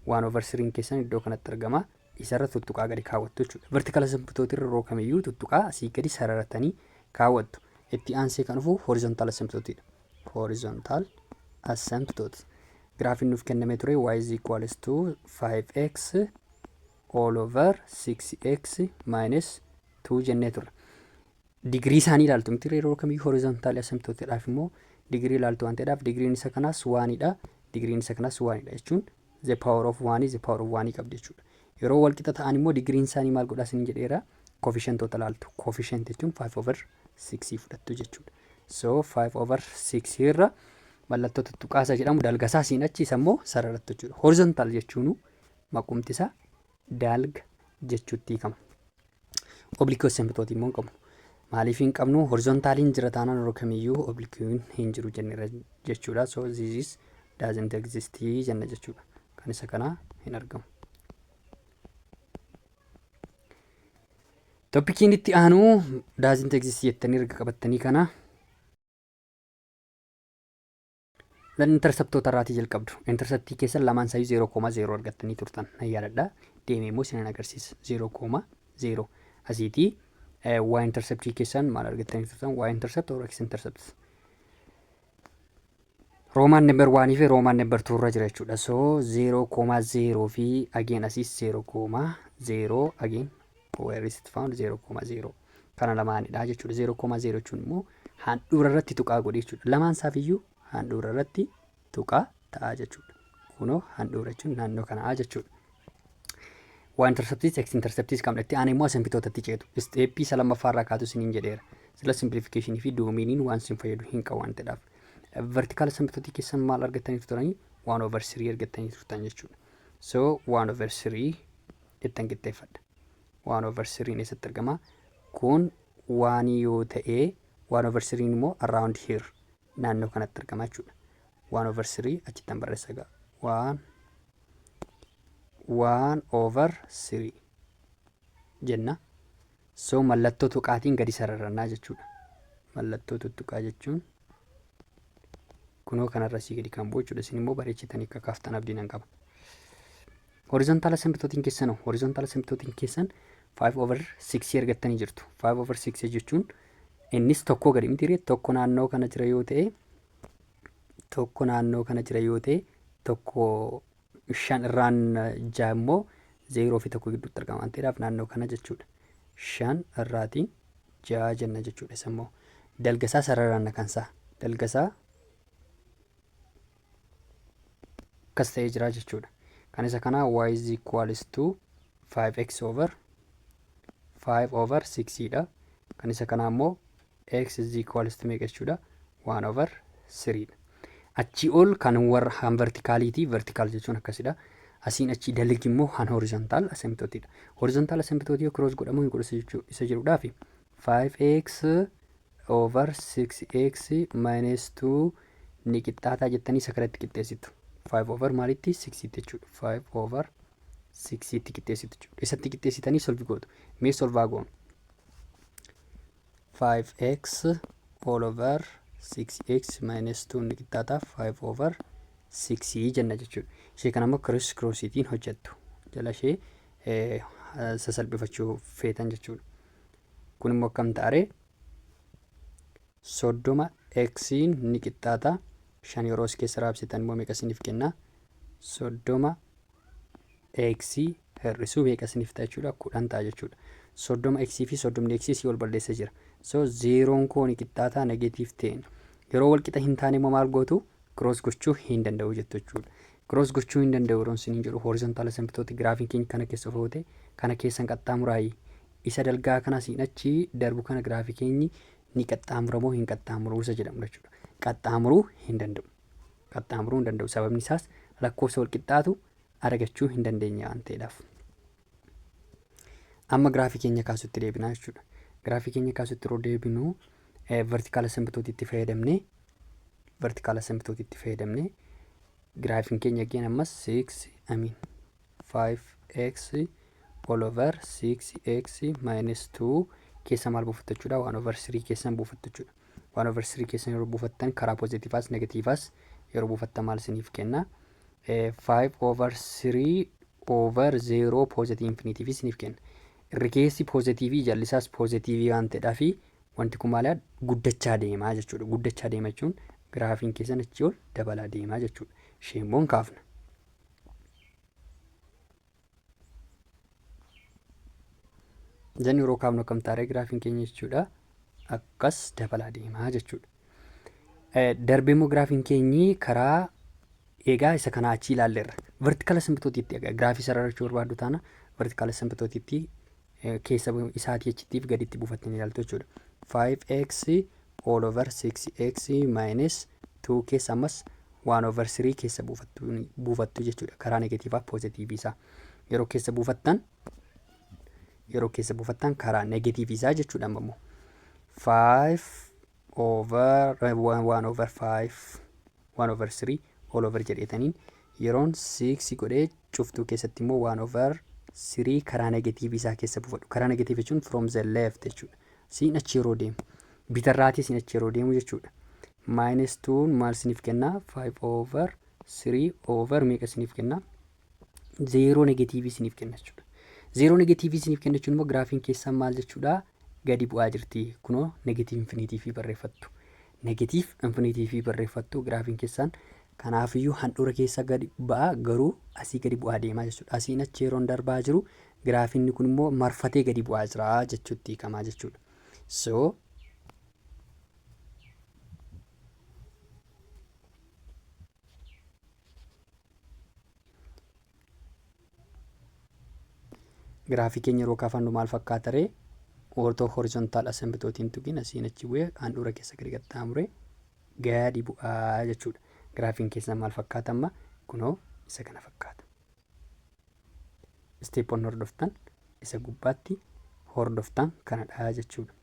1 over 3 keessan iddoo kanatti argama. Isarra tuttuqaa gadi kaawwattu jechuudha. Vertical asymptote irra yeroo kamiyyuu tuttuqaa asii gadi sararatanii kaawwattu. Itti aansee kan dhufu horizontal asymptote dha. horizontal asymptote. Graafiin nuuf kenname ture y is equals to 5x all over 6x minus 2 jennee ture. Degree isaanii ilaaltu miti yeroo kamiyyuu horizontal asymptote dhaaf immoo degree ilaaltu waan ta'eedhaaf degreein isa kanaas 1dha. Degreein isa kanaas 1dha jechuun the power of 1 is the power of 1 qabdi jechuudha. Yeroo wal qixa ta'an immoo degreein isaanii maal godhaa isin jedheera coefficientoota ilaaltu. Coefficient jechuun 5 over 6 fudhattu jechuudha. So 5 over 6 irra mallattoo tuttuqaasaa jedhamu dalgasaa siin achi isa immoo sararattu jechuudha. Horizontal jechuun maqumti isaa dalga jechuutti hiikama. Oblique asymptote immoo qabu. Maaliif hin qabnu horizontaaliin jira taanaan yeroo kamiyyuu oblique'n hin jiru jenneera jechuudha. So this is doesn't exist jenna jechuudha. Kan isa kana hin argamu. Toppikiin itti aanu doesn't exist jettanii erga qabattanii kana lan interceptoota irraatii jalqabdu. Interceptii keessa lamaan isaanii 0,0 argattanii turtan yaadadha. Deemee immoo isin agarsiisa 0,0 asiitii y interceptii keessan maal argattanii turtan y intercept or x intercept. Roman number 1 fi Roman number 2 irra jira jechuudha. So 0,0 fi again asiis 0,0 again where is it found 0,0 kana lamaanidha jechuudha. 0,0 jechuun immoo handhuura irratti tuqaa godhe jechuudha. Lamaan isaafiyyuu handhuura irratti tuqaa ta'a jechuudha. Kunoo handhuura jechuun naannoo kanaa jechuudha. Y interceptis x interceptis qabdatti aan immoo asymptootatti ceetu. Steeppii isa lammaffaa irraa kaatu isiniin jedheera. Sila simplification fi doominiin waan sin fayyadu hin qabu waan ta'eedhaaf. Vertical asymptotii keessan maal argattanii turtanii 1 over 3 argattanii turtan jechuudha. So 1 over 3 ittan qixxeeffadha. 1 over 3 eessatti argama. Kun 1 yoo ta'e 1 over 3 immoo around here naannoo kanatti argama jechuudha. 1 over 3 achittan barreessa gaa. 1 over 3 jenna. So mallattoo tuqaatiin gadi sararannaa jechuudha. Mallattoo tuttuqaa jechuun kunoo kanarra sii gadi kan bu'u jechuudha. Isin immoo bareechitanii akka kaaftan abdiin nan qaba. Horizontal asymptotiin keessan 5 over 6 argattanii jirtu. 5 over 6 jechuun innis tokko gadi miti tokko naannoo kana jira yoo ta'e tokko 5 irraan 6 immoo 0 fi 1 gidduutti argama waan ta'eedhaaf naannoo kana jechuudha. 5 irraatiin 6 jenna jechuudha. Isa immoo dalgasaa sararaan kansaa dalgasaa akkas ta'ee jira jechuudha. Kan isa kana y is equals to 5x over 6 dha. Kan isa kana immoo x is equals to meeqa jechuudha 1 over 3 dha. Achi ol kan warra han vertikaaliti vertikaal jechuun akkasidha. Asiin achi dalgi immoo han horizontal asymptote dha. Horizontal asymptote yoo cross godhamu hin godhasa jechuu isa jedhuudhaaf 5x over 6x minus 2 ni qixxaataa jettanii isa kanatti qixxeessitu. 5 over maalitti 6 jechuudha. 5 over 6 itti qixxeessitu jechuudha. Isatti qixxeessitanii solvi gootu. Mee solvaa goonu. 5x all over 6x minus 2 ni qixxaataa 5 over 6 jenna jechuudha. Ishee kana immoo cross crossitiin hojjettu. Jala ishee sasalphifachuu feetan jechuudha. Kun immoo akkam ta'are 30 x'n ni qixxaataa 5 yeroo as keessa raabsitan immoo meeqa isiniif kenna 30 x hir'isuu meeqa isiniif ta'a jechuudha 10 ta'a jechuudha. 30 x fi 30 x si wal balleessa jira. So 0 koo ni qixxaataa negative 10 yeroo wal qixa hin taane immoo maal gootu cross gochuu hin danda'u jettu jechuudha. Cross gochuu hin danda'u yeroon isiniin jedhu horizontal asymptote graafiin keenya kana keessa foote kana keessan qaxxaamuraayi isa dalgaa kana siin achi darbu kana graafii keenyi ni qaxxaamuramoo hin qaxxaamuruu isa jedhamu jechuudha. Qaxxaamuruu hin danda'u. Qaxxaamuruu hin danda'u. Sababni isaas lakkoofsa wal qixxaatu argachuu hin dandeenya waan ta'eedhaaf. Amma graafii keenya kaasutti deebinaa jechuudha. Graafii keenya kaasutti yeroo deebinu vertical asymptote itti fayyadamne graafiin keenya again ammas 5x all over 6x minus 2 keessa maal buufattu jechuudha 1 over 3 keessan buufattu jechuudha. 1 over 3 keessan yeroo buufattan karaa positiivaas negatiivaas yeroo buufattan maal isiniif kenna 5 over 3 over 0 positive infinity isiniif kenna. Irri keessi positiivii jallisaas positiivii waan ta'eedhaa fi wanti kun maaliidha guddachaa deemaa jechuudha. Guddachaa deema jechuun Giraafiin keessan achii ol dabalaa deemaa jechuudha. Ishee immoo hin kaafna. Jenne yeroo kaafnu akkam taaree giraafiin keenya jechuudha. Akkas dabalaa deemaa jechuudha. Darbee immoo giraafiin keenyi karaa egaa isa kana achii ilaalleerra. Vertikala simbitootiitti giraafii sararachuu barbaaddu taana vertikala simbitootiitti keessa isaatii achittiif gaditti buufattanii ilaaltu jechuudha. 5x all over 6x minus 2 keessa ammas 1 over 3 keessa buufattu jechuudha. Karaa negatiivaaf poozitiivii isaa yeroo keessa buufattan karaa negatiivii isaa jechuudha. Ammoo 5 over 1 over 5 1 over 3 all over jedheetaniin yeroon 6 godhee cuftuu keessatti immoo 1 over 3 karaa negatiivii isaa keessa buufadhu. Karaa negatiivii jechuun from the left jechuudha. Siin achi yeroo deemu bitarraatii siin achi yeroo deemu jechuudha. Minus 2 maal siniif kennaa 5 over 3 over meeqa siniif kennaa 0 negatiivii siniif kenna jechuudha. 0 negatiivii siniif kenna jechuun immoo giraafiin keessaa maal jechuudha gadi bu'aa jirti. Kunoo negatiiv infiniitiivii barreeffattu. Negatiiv infiniitiivii barreeffattu giraafiin keessaan. Kanaafiyyuu handhuura keessa gadi ba'aa garuu asii gadi bu'aa deemaa jechuudha. Asiin achi yeroon darbaa jiru giraafiin kun immoo marfatee gadi bu'aa jira jechuutti hiikamaa jechuudha. So giraafii keenya yeroo kaafannu maal fakkaata ree? Ortoo horizontaal asembitootiin tuqin asiin achi bu'ee handhuura keessa gadi qaxxaamuree gadi bu'aa jechuudha. Giraafiin keessaa maal fakkaata amma? Kunoo isa kana fakkaata. Isteeppoon hordoftan isa gubbaatti hordoftan kanadha jechuudha.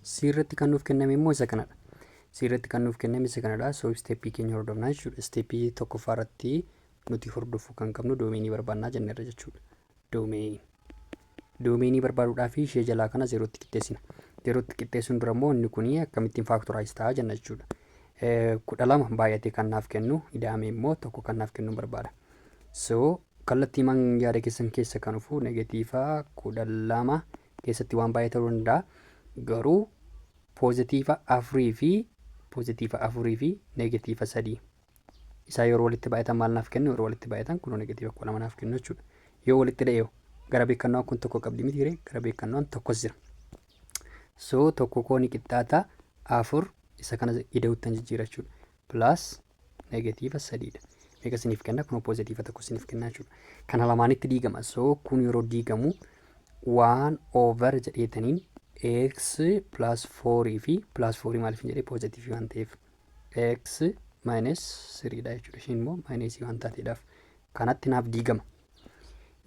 Sirriitti kan nuuf kenname immoo isa kanadha. Sirriitti kan nuuf kenname isa kanadha. So isteeppii keenya hordofnaa jechuudha. Isteeppii tokkoffaa irratti nuti hordofuu kan qabnu doomeenii barbaannaa jenneerra jechuudha. Doomeenii barbaaduudhaaf ishee jalaa kana zeerootti qixxeessina. Zeerootti qixxeessuun dura immoo inni kun akkamittiin faaktoraayiz ta'a jenna jechuudha. 12 baay'atee kan naaf kennu ida'ame immoo tokko kan naaf kennu barbaada. So kallattii yaada keessan keessa kan dhufu negatiiva 12 keessatti waan baay'ee ta'uu danda'a. Garuu poozitiiva 4 fi negatiiva 3 isaa yeroo walitti baay'atan maal naaf kennu? Yeroo walitti baay'atan kun negatiiva 12 naaf kennu jechuudha. Yoo walitti dha'eeyo gara beekannoo kun tokko qabdi miti hiree gara beekannoon tokkos jira. So tokko kooni qixxaata 4 isa kana ida'uttan jijjiira jechuudha. Plus negatiiva 3dha. Meeqa siniif kenna? Kun poozitiiva tokko siniif kenna jechuudha. Kana lamaanitti diigama. So kun yeroo diigamu 1 over jedheetaniin x plus 4 fi plus 4 maaliif jedhee poozitiivii waan ta'eef x minus 3dha jechuudha. Ishiin immoo minus waan taateedhaaf kanatti naaf diigama.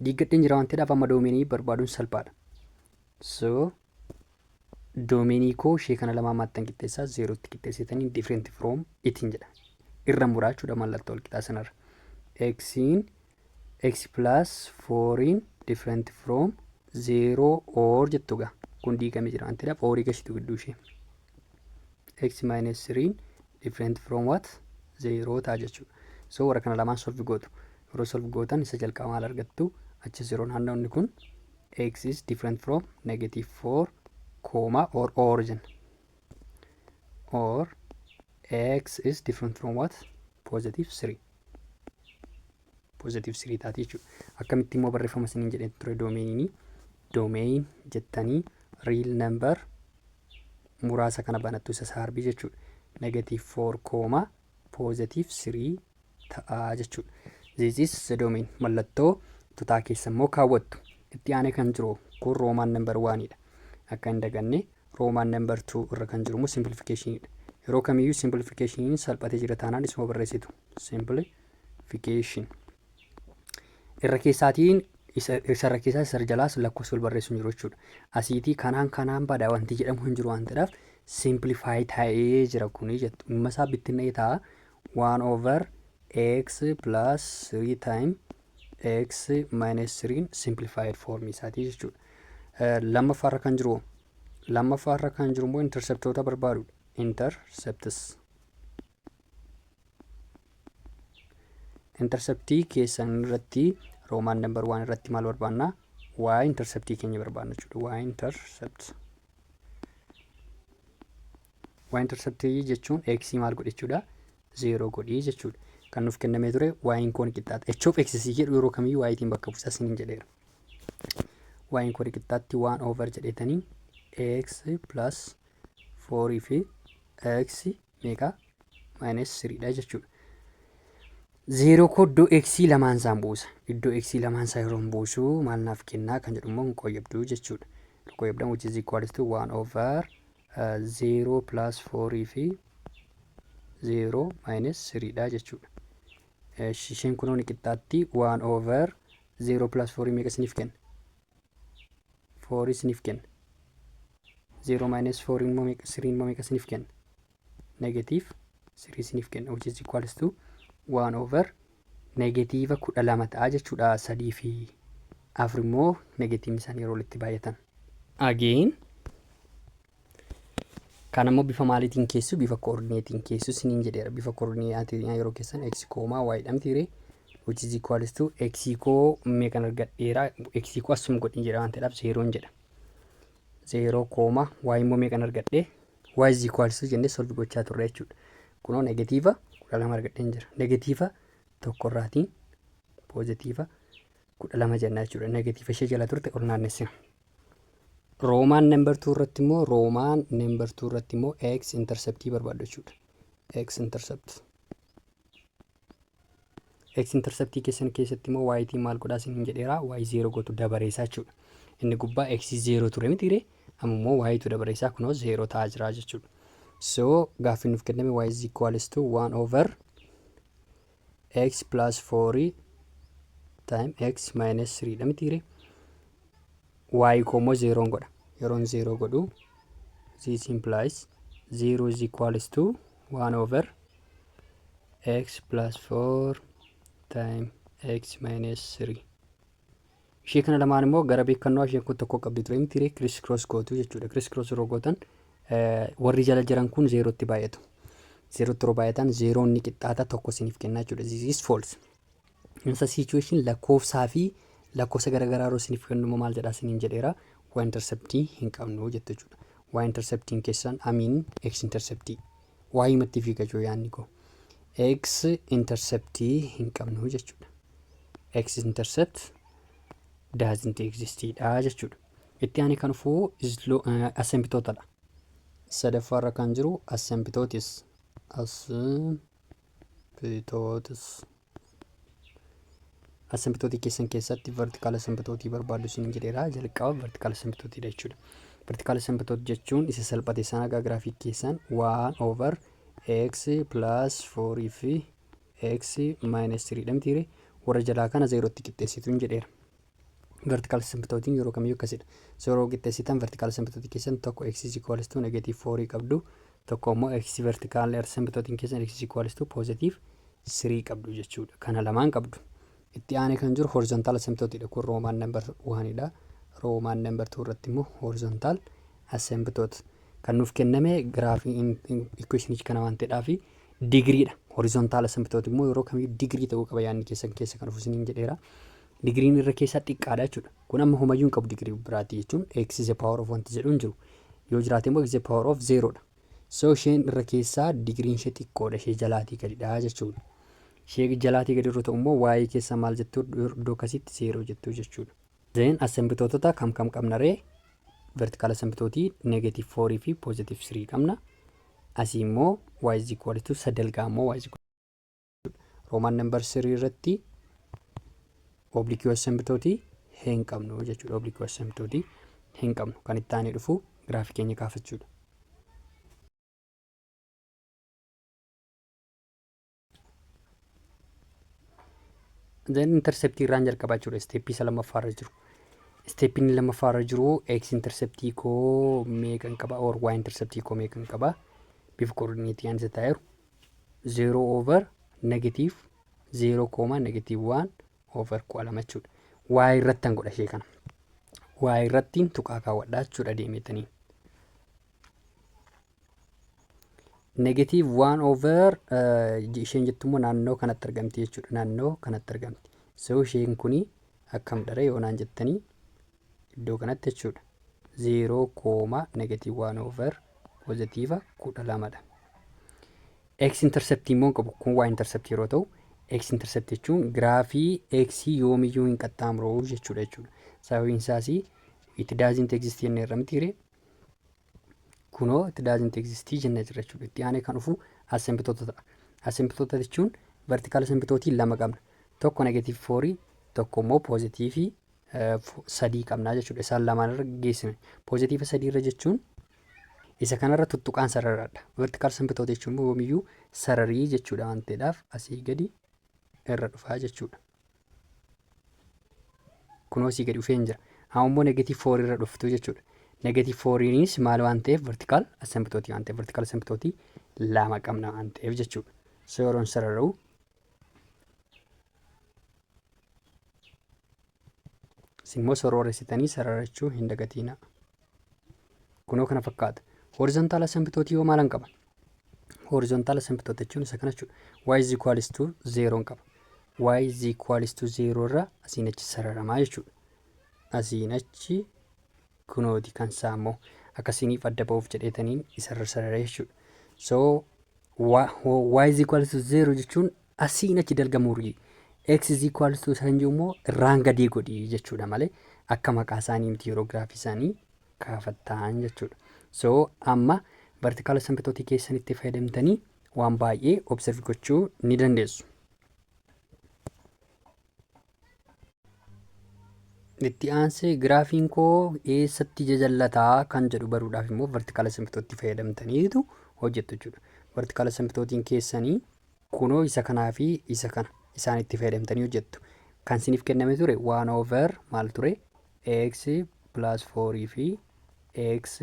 Diigadheen jira waan ta'eedhaaf amma doomeenii barbaaduun salphaadha. So doomeenii koo ishee kana lamaa maattan qixxeessaa zeerootti qixxeessitanii different from ittiin jedha. Irra muraa jechuudha mallattoo walqixaa sanarra. X plus 4 different from 0 or jettu gaa. Kun diigamee jira waan ta'eedhaaf oorii gashitu gidduu ishee. X minus 3 different from what? 0 ta'a jechuudha. So warra kana lamaan solve gootu. Yeroo solve gootan isa jalqaba maal argattu? Achi zeroon naanna'uun kun x is different from negative 4 comma or origin. Or x is different from what? Positive 3. Positive 3 taati jechuudha. Akkamitti immoo barreeffama isiniin jedhee ture doomeenii. Doomeen jettanii real number muraasa kana banattu isa saarbii jechuudha. Negative 4 comma positive 3 ta'a jechuudha. This is the domain. Mallattoo tutaa keessa immoo kaawwattu. Itti aanee kan jiru kun roomaan number 1dha. Akka hin daganne roomaan number 2 irra kan jiru immoo simplificationidha. Yeroo kamiyyuu simplification salphatee jira taanaan isuma barreessitu. Simplification. Irra keessaatiin isarra keessaa isarra jalaas lakkoofsa wal barreessuun jiru jechuudha. Asiitii kanaan badaa wanti jedhamu hin jiru waan ta'eef simplify ta'ee jira kuni jettu. Dhimma isaa bittinna'ee ta'a 1 over x plus 3 time x minus 3 simplified form isaati jechuudha. Lammaffaarra kan jiru immoo interceptoota barbaadudha. Interceptii keessan irratti Roomaan number 1 irratti maal barbaanna? Y interceptii keenya barbaanna jechuudha. Y interceptii jechuun x maal godhe jechuudha? 0 godhii jechuudha. Kan nuuf kennamee ture y koon qixxaata. H of x jedhu yeroo kamiyyuu y tiin bakka buusaa isiniin jedheera. Y koon qixxaatti 1 over jedhetanii x plus 4 fi x meeqa minus 3 dha jechuudha. 0 koo iddoo x lamaan isaan buusa. Iddoo x lamaan isaa yeroo buusu maal naaf kennaa kan jedhu immoo hin qoyyabduu jechuudha. Qoyyabdan which is equal to 1 over 0 plus 4 fi 0 minus 3 dha jechuudha. Isheen kun ni qixxaatti 1 over 0 plus 4 meeqa isiniif kenna? 4 isiniif kenna. 0 minus 4 immoo meeqa 3 immoo meeqa isiniif kenna? Negative 3 isiniif kenna which is equal to 1 over negatiiva 12 ta'a jechuudha. 3 fi 4 immoo negatiivni isaanii yeroo walitti baay'atan. Again kan ammoo bifa maaliitiin keessu? Bifa koordineetiin keessu isiniin jedheera. Bifa koordineetiin yeroo keessan x, y dhamtiire which is equal to x koo meeqan argadheera? X koo asuma godhin jedha waan ta'eedhaaf 0 jedha. 0, y immoo meeqan argadhe? Y is equal to jennee solve gochaa turre jechuudha. Kunoo negatiiva 12 argadheen jira. Negatiiva tokkorraatiin poozitiiva 12 jenna jechuudha. Negatiiva ishee jala turte ol naannessina. Roomaan number 2 irratti immoo x interceptii barbaaddu jechuudha. X interceptii keessatti immoo y tiin maal godhaa isiniin jedheera? Y 0 gootu dabareessaa jechuudha. Inni gubbaa x 0 ture mitiire amma immoo y tu dabareessaa kunoo 0 ta'aa jira jechuudha. So gaaffii nuuf kenname y is equals to 1 over x plus 4 time x minus 3 dha mitiire. Y koo immoo 0 godha. Yeroon 0 godhu this implies 0 is equals to 1 over x plus 4 time x minus 3. Ishee kana lamaan immoo gara beekannoo isheen kun tokko qabdi ture mitiire criss cross gootu jechuudha. Criss cross yeroo gootan warri jala jiran kun 0 tti baay'atu. 0 tti yeroo baay'atan 0 ni qixxaata tokko isiniif kennaa jechuudha. This is false. Insa situation lakkoofsaa fi lakkoofsa garaagaraa yeroo isiniif kennu maal jedhaa isiniin jedheera? Y interceptii hin qabnu jettu jechuudha. Y interceptiin keessan x interceptii. Y matti fiiga joo yaanni koo. X interceptii hin qabnu jechuudha. X intercept doesn't exist dha jechuudha. Itti aanee kan dhufuu asymptootadha. Sadaffaarra kan jiru asymptotis. Asymptootii keessan keessatti vertical asymptootii barbaaddu isiniin jedheera. Jalqaba vertical asymptootiidha jechuudha. Vertical asymptoot jechuun isa salphate sana giraafii keessan 1 over x plus 4 fi x minus 3 dha mitiire warra jalaa kana 0 tti qixxeessitu hin jedheera. Vertical asymptootiin yeroo kamiyyuu akkasidha. Yeroo qixxeessitan vertical asymptootii keessan tokko x is equals to negative 4 qabdu, tokko immoo x vertical asymptootiin keessan x is equals to positive 3 qabdu jechuudha. Kana lamaan qabdu. Itti aanee kan jiru horizontal asymptootiidha. Kun roomaan number 1 dha. Roomaan number 2 irratti immoo horizontal asymptoot kan nuuf kenname giraafii equation kana waan ta'eedhaaf digriidha. Horizontal asymptoot immoo yeroo kamiyyuu digrii ta'uu qaba yaanni keessan keessa kan dhufusiniin jedheera. Digriin irra keessaa xiqqaadha jechuudha. Kun amma homayyuu hin qabu digrii biraati jechuun x is the power of wanti jedhu hin jiru. Yoo jiraate immoo x is the power of 0 dha. So isheen irra keessaa digriin ishee xiqqoodha. Ishee jalaatii gadidha jechuudha. Ishee jalaatii gadi yeroo ta'u immoo y keessa maal jettu iddoo akkasitti 0 jettu jechuudha. Then asymptootota kam qabna ree? Vertical asymptootii negative 4 fi positive 3 qabna. Asii immoo y is equal to sadelgaa immoo y is equal to Roman number 3 irratti oblique asymptootii hin qabnu jechuudha. Oblique asymptootii hin qabnu. Kan itti aanee dhufu giraafii keenya kaafachuudha. Then interceptii irraan jalqabaa jechuudha. Steepii isa lammaffaarra jiru. Steepiin lammaffaarra jiru x interceptii koo meeqan qaba or y interceptii koo meeqan qaba? Bifa koordineetii aan isa taa'eeru 0 over negative 0, negative 1 over 2 jechuudha. Y irratti an godha ishee kana. Y irratti tuqaa kaawwadhaa jechuudha deemetanii. Negative 1 over isheen jettummoo naannoo kanatti argamti jechuudha. Naannoo kanatti argamti. So isheen kuni akkam dhala yoonaan jettanii iddoo kanatti jechuudha. 0, -1 over positive 12dha. X intercept immoo qabu kun y intercept yeroo ta'u x intercept jechuun giraafii x yoomiyyuu hin qaxxaamuru jechuudha. Sababiin isaas it doesn't exist jennee irra miti hiree. Kunoo it doesn't exist jennee jira jechuudha. Itti aanee kan dhufu asymptoota ta'a. Asymptoota jechuun vertical asymptootii lama qabna. Tokko -4 tokko immoo positive 3 qabna jechuudha. Isaan lamaan irra geessine. Positive 3 irra jechuun isa kanarra tuttuqaan sararaadha. Vertical asymptoota jechuun yoomiyyuu sararii jechuudha waan ta'eedhaaf asii gadi irra dhufaa jechuudha. Kunoo asii gadi dhufee hin jira. Amma immoo -4 irra dhuftu jechuudha. -4nis maal waan ta'eef vertical asymptootii waan ta'eef vertical asymptootii lama qabna waan ta'eef jechuudha. So yeroon sarara'u immoo sorooressitanii sararachuu hin dagatiina. Kunoo kana fakkaata. Horizontal asymptootii yoo maalan qaba? Horizontal asymptoota jechuun isa kana jechuudha. Y is equals to 0 qaba. Y is equals to 0 irra asiin achi sararamaa jechuudha. Asiin achi kunooti kan isaa immoo akkasiniif adda ba'uuf jedheetaniin isarra sararee jechuudha. So y is equals to 0 jechuun asiin achi dalgamuurii. X is equals to san immoo irraan gadii godhi jechuudha malee akka maqaa isaanii miti yeroo giraafii isaanii kaafattaan jechuudha. So amma vertical asymptootii keessanitti fayyadamtanii waan baay'ee observe gochuu ni dandeessu. Itti aansee giraafiin koo eessatti jajallataa kan jedhu baruudhaaf immoo vertical asymptootii fayyadamtaniitu hojjettu jechuudha. Vertical asymptootiin keessanii kunoo isa kanaa fi isa kana isaan itti fayyadamtanii hojjettu. Kan isiniif kenname ture 1 over maal ture x plus 4 fi x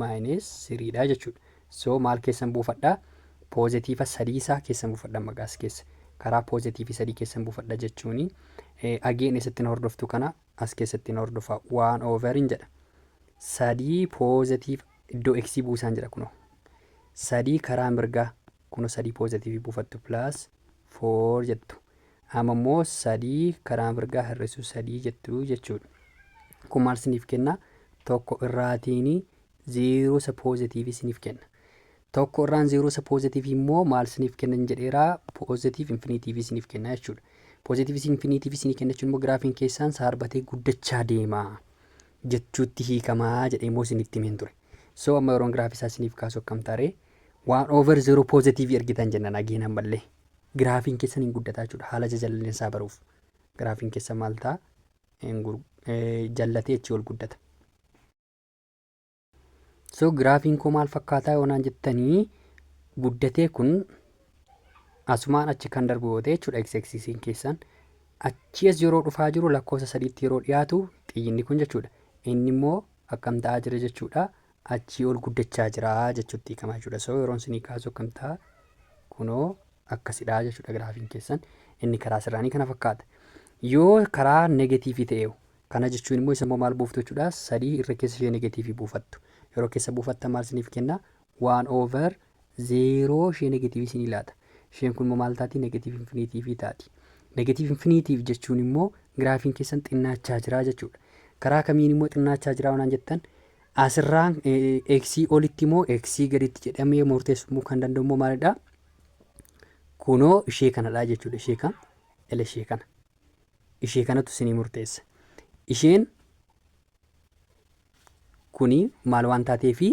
minus 3dha jechuudha. So maal keessan buufadhaa? Positive 3 isaa keessan buufadhaa maqaas keessa. Karaa positive 3 keessan buufadhaa jechuuni again isatti hordoftu kana as keessatti hordofa 1 over hin jedha. 3 positive iddoo x buusaan jedha kunoo. 3 karaa mirgaa kunoo 3 positive buufattu plus 4 jettu. Amma immoo 3 karaa mirgaa hir'isuu 3 jettu jechuudha. Kun maal isiniif kenna? Tokko irraatiin 0 isa positive isiniif kenna. Tokko irraan 0 isa positive immoo maal isiniif kenna jedheeraa positive infinitive isiniif kenna jechuudha. Positive infinitive isiniif kenna jechuun immoo giraafiin keessaan saarbatee guddachaa deema jechuutti hiikamaa jedhee immoo isinitti himeen ture. So amma yeroon giraafii isaa isiniif kaasu akkam taaree 1 over 0 positive ergitan jennan ageen ammallee. Giraafiin keessan hin guddataa jechuudha. Haala jajalleensaa baruuf. Giraafiin keessa maal ta'a? Jallatee achi ol guddata. So giraafiin koo maal fakkaataa yoonaan jettanii guddatee kun asumaan achi kan darbu yoo ta'e jechuudha. X-axisiin keessan achi as yeroo dhufaa jiru lakkoofsa 3tti yeroo dhiyaatu xiyyinni kun jechuudha. Inni immoo akkam ta'aa jira jechuudha. Achi ol guddachaa jira jechuutti hiikamaa jechuudha. So yeroon isinii kaasu akkam ta'a? Kunoo akkasidha jechuudha giraafiin keessan. Inni karaa sirraanii kana fakkaata. Yoo karaa negatiivii ta'e kana jechuun immoo isa immoo maal buuftu jechuudha? 3 irra keessa ishee negatiivii buufattu. Yeroo keessa buufatta maal isiniif kenna? 1 over 0 ishee negatiivii isinii laata. Isheen kun immoo maal taati? Negatiiv infiniitiivii taati. Negatiiv infiniitiiv jechuun immoo giraafiin keessan xinnaachaa jira jechuudha. Karaa kamiin immoo xinnaachaa jira waan jettan asirraan x olitti immoo x gaditti jedhamee murteessuu kan danda'u immoo maalidha? Kunoo ishee kanadha jechuudha. Ishee kan ishee kana. Ishee kanatu isinii murteessa. Isheen kuni maal waan taateefi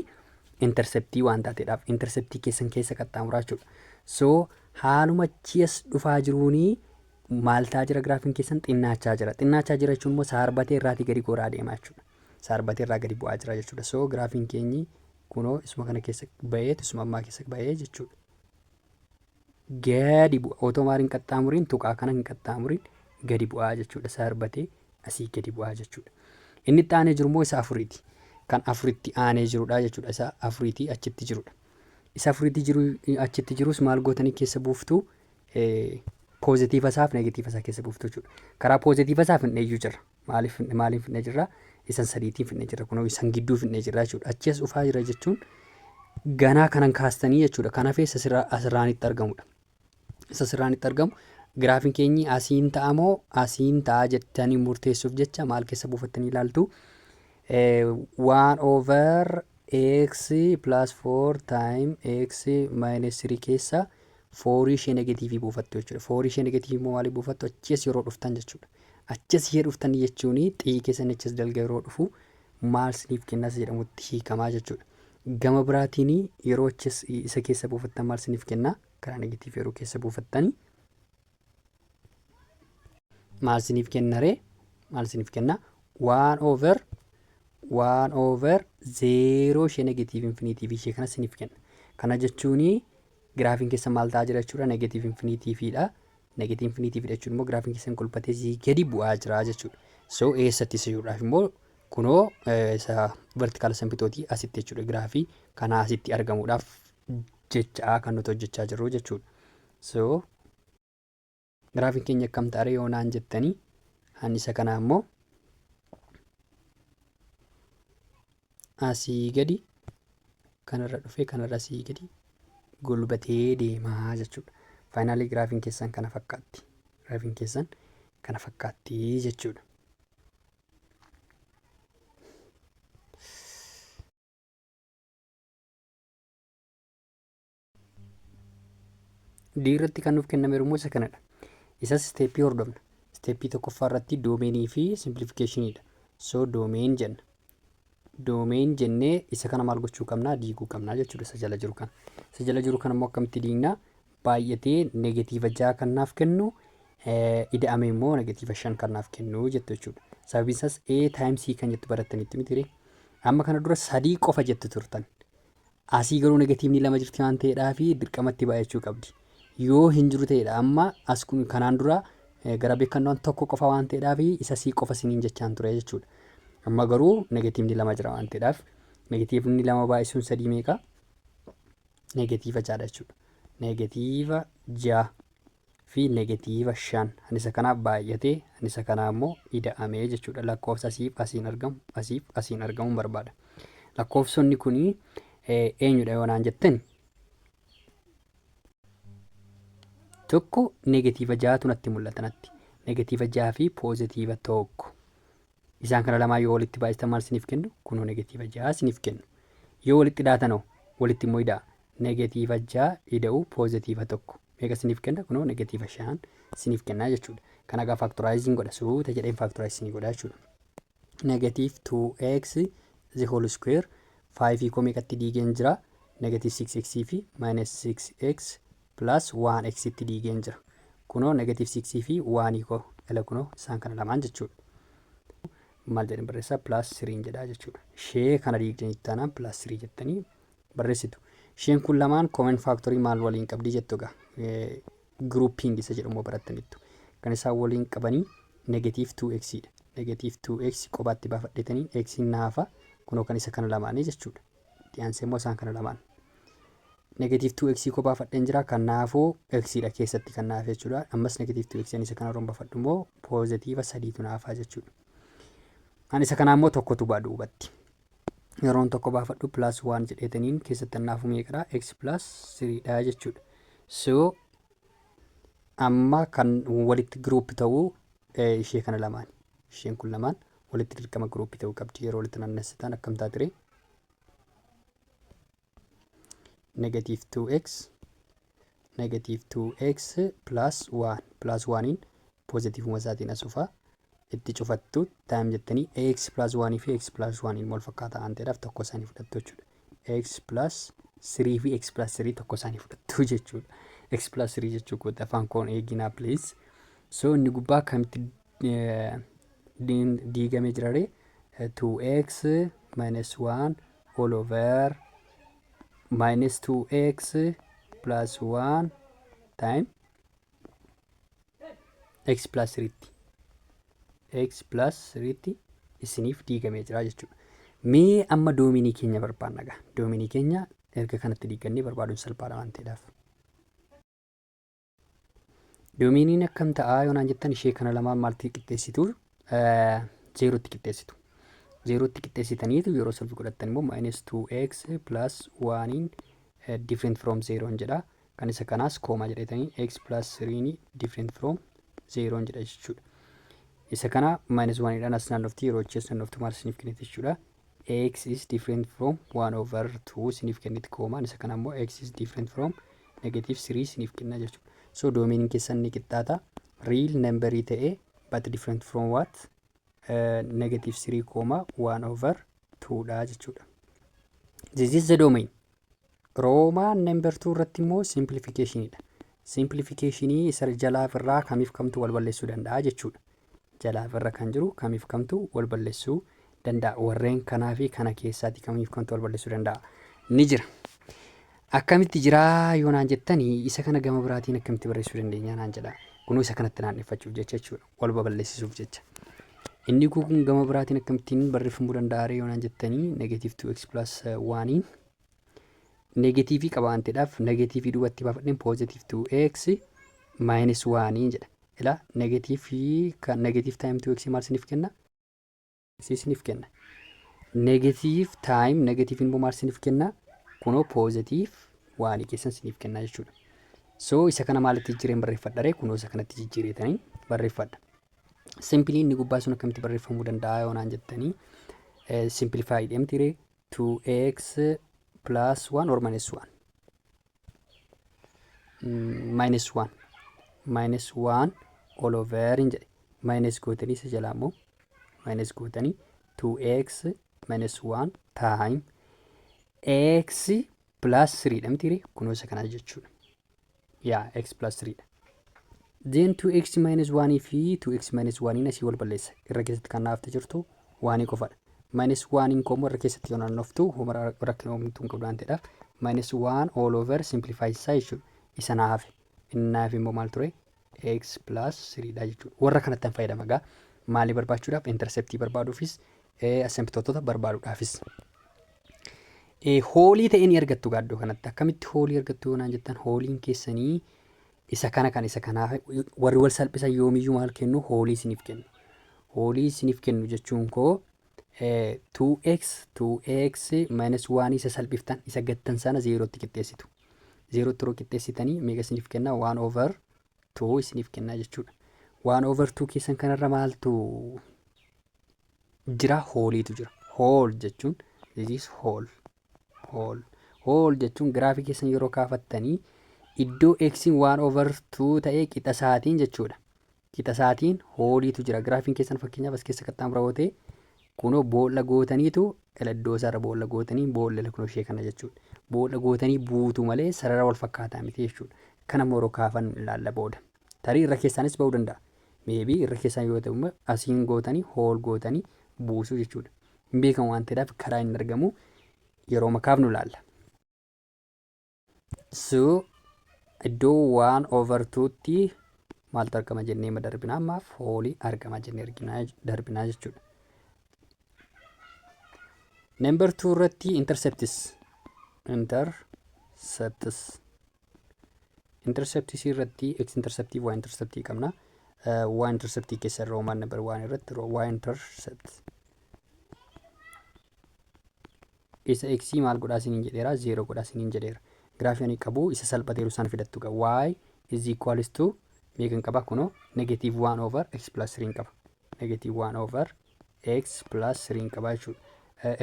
interceptii waan taateedhaaf interceptii keessan keessa qaxxaamuraa jechuudha. So haaluma achi as dhufaa jiruuni maal ta'aa jira giraafiin keessan xinnaachaa jira. Xinnaachaa jira jechuun immoo saarbatee irraatii gadi goraa deemaa jechuudha. Saarbatee irraa gadi bu'aa jira jechuudha. So giraafiin keenyi kunoo isuma kana keessa bahee isuma ammaa keessa bahee jechuudha. Gadi bu'a. Otoo maal hin qaxxaamuriin tuqaa kana hin qaxxaamuriin gadi bu'aa jechuudha. Saarbatee asii gadi bu'aa jechuudha. Inni itti aanee jiru immoo isa afuriiti. Kan afuritti aanee jirudha jechuudha. Isa afuriitii achitti jirudha. Isa afuriitti jiru achitti jirus maal gootanii keessa buuftu? Pozitiiva isaaf negatiiva isaa keessa buuftu jechuudha. Karaa pozitiiva isaa finnee jirra. Maaliif finnee jirra? Isan sadiitiin finnee jirra. Kunoo isan gidduu finnee jirra jechuudha. Achi as dhufaa jira jechuun ganaa kanan kaastanii jechuudha. Kanaaf asirraanitti argamudha. Isa asirraanitti argamu Giraafiin keenyi asiin ta'a moo asiin ta'a jettanii murteessuuf jecha maal keessa buufattanii ilaaltu? 1 over x plus 4 time x minus 3 keessa 4 ishee negatiivii buufattu jechuudha. 4 ishee negatiivii immoo maaliif buufattu? Achis yeroo dhuftan jechuudha. Achis ishee dhuftan jechuun xiyyi keessan achis dalga yeroo dhufu maal siniif kennas jedhamutti hiikamaa jechuudha. Gama biraatiin yeroo achis isa keessa buufattan maal siniif kenna? Karaa negatiivii yeroo keessa buufattanii maal siniif kenna ree? Maal siniif kenna? 1 over 0 ishee negatiiv infiniitiivii ishee kana siniif kenna. Kana jechuun giraafiin keessa maal ta'aa jira jechuudha? Negatiiv infiniitiiviidha. Negatiiv infiniitiiviidha jechuun immoo giraafiin keessan kolfatee sii gadi bu'aa jira jechuudha. So eessatti siyuudhaaf immoo kunoo isa vertikaala sampitootii asitti jechuudha. Giraafii kana asitti argamuudhaaf jecha kan nuti hojjechaa jirru jechuudha. So giraafiin keenya akkam ta'are yoo naan jettanii isa kana immoo asii gadi kanarra dhufee kanarra asii gadi gulbatee deemaa jechuudha. Faayinaalii giraafiin keessan kana fakkaatti. Giraafiin keessan kana fakkaatti jechuudha. Diirratti kan nuuf kenname immoo isa kanadha. Isas steeppii hordofna. Steeppii tokkoffaa irratti doomeenii fi simplifikeeshiniidha. So doomeen jenna. Doomeen jennee isa kana maal gochuu qabnaa? Diiguu qabnaa jechuudha. Isa jala jiru kana. Isa jala jiru kana immoo akkamitti diignaa? Baay'atee negatiiva 6 kan naaf kennu ida'ame immoo negatiiva 5 kan naaf kennu jettu jechuudha. Sababiin isaas A times C kan jettu barattanitti miti. Amma kana dura 3 qofa jettu turtan. Asii garuu negatiivni 2 jirti waan ta'eedhaa fi dirqamatti baay'achuu qabdi. Yoo hin jiru ta'eedha amma as kun kanaan dura gara beekannoon tokko qofa waan ta'eedhaa fi isa C qofa siniin jechaan ture jechuudha. Amma garuu negatiivni 2 jira waan ta'eedhaaf negatiivni 2 baay'isuun 3 meeqa? Negatiiva 6 jechuudha. Negatiiva 6 fi negatiiva 5 anisa kanaaf baay'atee anisa kanaa immoo ida'amee jechuudha. Lakkoofsa asiif asiin argamu barbaada. Lakkoofsonni kun eenyudha yoo naan jettani? Tokko negatiiva 6tu natti mul'ata natti. Negatiiva 6 fi poozitiiva 1. Isaan kana lamaa yoo walitti baay'istan maal siniif kennu? Kunoo negatiiva 6 siniif kennu. Yoo walitti dhaatanoo walitti immoo ida'a. Negatiiva 6 ida'u poozitiiva 1. Meeqa siniif kenna? Kunoo negatiiva 5 siniif kennaa jechuudha. Kana egaa faaktoraayiziin godha. Suuta jedheen faaktoraayiziin godha jechuudha. Negatiiv 2x the whole square 5 koo meeqatti diigeen jira? Negatiiv 6x fi minus 6x plus 1x itti diigeen jira. Kunoo negatiiv 6 fi 1 koo ala kunoo isaan kana lamaan jechuudha. Maal jedhan barreessaa? Plus 3 jedhaa jechuudha. Ishee kana diigdanii taanaan plus 3 jettanii barreessitu. Isheen kun lamaan common factorii maal waliin qabdi jettu egaa grouping isa jedhamu barattaniittu. Kan isaan waliin qabanii negatiiv 2x dha. Negatiiv 2x qobaatti baafadheetanii x naafa kunoo kan isa kana lamaanii jechuudha. Dhiyaansee immoo isaan kana lamaan. Negatiiv 2x kophaa fadheen jira kanaafuu x dha keessatti kan naaf jechuudha. Ammas negatiiv 2x isa kana romba fadhu immoo poozitiiva 3tu naafaa jechuudha. Ani isa kana immoo tokkotu baaduu hubatti. Yeroon tokko baafadhu plus 1 jedheetaniin keessatti naafu meeqadha? X plus 3 dha jechuudha. So amma kan walitti group ta'uu ishee kana lamaan. Isheen kun lamaan walitti dirqama group ta'uu qabdi. Yeroo walitti naannessitan akkam taatire? Negative 2x plus 1 plus 1 in positive masaatiin asufa itti cufattu time jettanii x plus 1 fi x plus 1 in wal fakkaata aan ta'eedhaaf tokko isaanii fudhattu jechuudha. X plus 3 fi x plus 3 tokko isaanii fudhattu jechuudha. X plus 3 jechuu kooti afaan koon eeginaa please. So inni gubbaa kamitti diigamee jirare 2x minus 1 all over minus 2x plus 1 time x plus 3 x plus 3 isiniif diigamee jira jechuudha. Mee amma doominii keenya barbaanna gaa. Doominii keenya erga kanatti diigannee barbaaduun salphaadha waan ta'eedhaaf. Doominiin akkam ta'aa yoonaan jettan ishee kana lamaan maalti qixxeessitu? Zeerotti qixxeessitu. Zeerotti qixxeessitaniitu yeroo salphi godhattan immoo minus 2x plus 1 in different from 0 jedha. kan isa kanaas koomaa jedhetanii x plus 3 different from 0 jedha jechuudha. Isa kana minus 1 dhaan as naannofti yeroo achi naannoftu maal isiniif kennite jechuudha. X is different from 1 over 2 isiniif kennite koomaan isa kana immoo x is different from negative 3 isiniif kenna jechuudha. So doomeniin keessan ni qixxaata real numberii ta'ee but different from what negative 3 comma 1 over 2 dha jechuudha. This is the domain. Roman number 2 irratti immoo simplification dha. Simplification isa jalaaf irraa kamiif kamtu wal balleessuu danda'a jechuudha. Jalaaf irra kan jiru kamiif kamtu wal balleessuu danda'a. Warreen kanaa fi kana keessaatti kamiif kamtu wal balleessuu danda'a ni jira. Akkamitti jira yoo naan jettanii isa kana gama biraatiin akkamitti barreessuu dandeenya naan jedha. Kunuu isa kanatti naanneeffachuuf jecha jechuudha. Wal balleessisuuf jecha. Inni kun gama biraatiin akkamittiin barreeffamuu danda'a yoo naan jettanii negative 2x plus 1 negative qabaanteedhaaf negative duubatti baafadheen positive 2x minus 1 jedha. Ila negative kan negative time 2x maal isiniif kenna? X isiniif kenna. Negative time negative immoo maal isiniif kenna? Kunoo positive 1 keessan isiniif kenna jechuudha. So isa kana maalitti jijjiireen barreeffadha ree kunoo isa kanatti jijjiireetanii barreeffadha. Simply inni gubbaa sun akkamitti barreeffamuu danda'a yoo naan jettanii simplified empty ree 2x plus 1 or minus 1 minus 1 all over in jedhe minus gootanii isa jalaa immoo minus gootanii 2x minus 1 time x plus 3 dha miti kunoo isa kanaa jechuudha. Yaa x plus 3 dha. Then 2x minus 1 fi 2x minus 1 asii wal balleessa. Irra keessatti kan naafte jirtu 1 qofadha. Minus 1 kommoo irra keessatti yoo naannoftu homara rakkina homtuu hin qabdu waan ta'eedhaaf minus 1 all over simplify isaa jechuudha. Isa naafe. Inni naafe immoo maal ture? X plus 3 dha jechuudha. Warra kanatti hin fayyadama gaa. Maalii barbaachuudhaaf? Interceptii barbaaduufis asymptootota barbaaduudhaafis. Hoolii ta'e ni argattu gaaddoo kanatti. Akkamitti hoolii argattu yoo naan jettan hooliin keessanii isa kana kan isa kanaaf warri wal salphisan yoomiyyuu maal kennu hoolii isiniif kennu. Hoolii isiniif kennu jechuun koo 2x minus 1 isa salphiftan isa gattan sana 0tti qixxeessitu. 0tti yeroo qixxeessitanii meeqa isiniif kenna 1 over 2 isiniif kenna jechuudha. 1 over 2 keessan kanarra maaltu jira? Hooliitu jira. Hool jechuun this is hool jechuun giraafii keessan yeroo kaafattanii iddoo x'n 1 over 2 ta'ee qixa isaatiin jechuudha. Qixa isaatiin hooliitu jira. Giraafiin keessan fakkeenyaaf as keessa qaxxaamura yoo ta'e kunoo boolla gootaniitu iddoo isaarra boolla gootanii boolla kunoo ishee kana jechuudha. Boolla gootanii buutu malee sarara wal fakkaataa miti jechuudha. Kana moroo kaafan ilaalla booda. Tarii irra keessaanis ba'uu danda'a. Meebii irra keessaan yoo ta'u asiin gootanii hool gootanii buusuu jechuudha. Hin beekamu waan ta'eedhaaf karaa hin argamu yeroo makaaf nu ilaalla. So iddoo 1 over 2tti maaltu argama jennee darbinaa ammaaf hoolii argama jennee darbinaa jechuudha. Number 2 irratti intercepts irratti x interceptii y interceptii qabna. Y interceptii keessa roomaan number 1 irratti y intercept isa x maal godhaa isiniin jedheera 0 godhaa isiniin jedheera. Giraafiin qabu isa salphateeru isaan fidattu qaba. Y is equals to meeqan qaba kunoo negative 1 over x plus 3 qaba. Negative 1 over x plus 3 qaba jechuudha.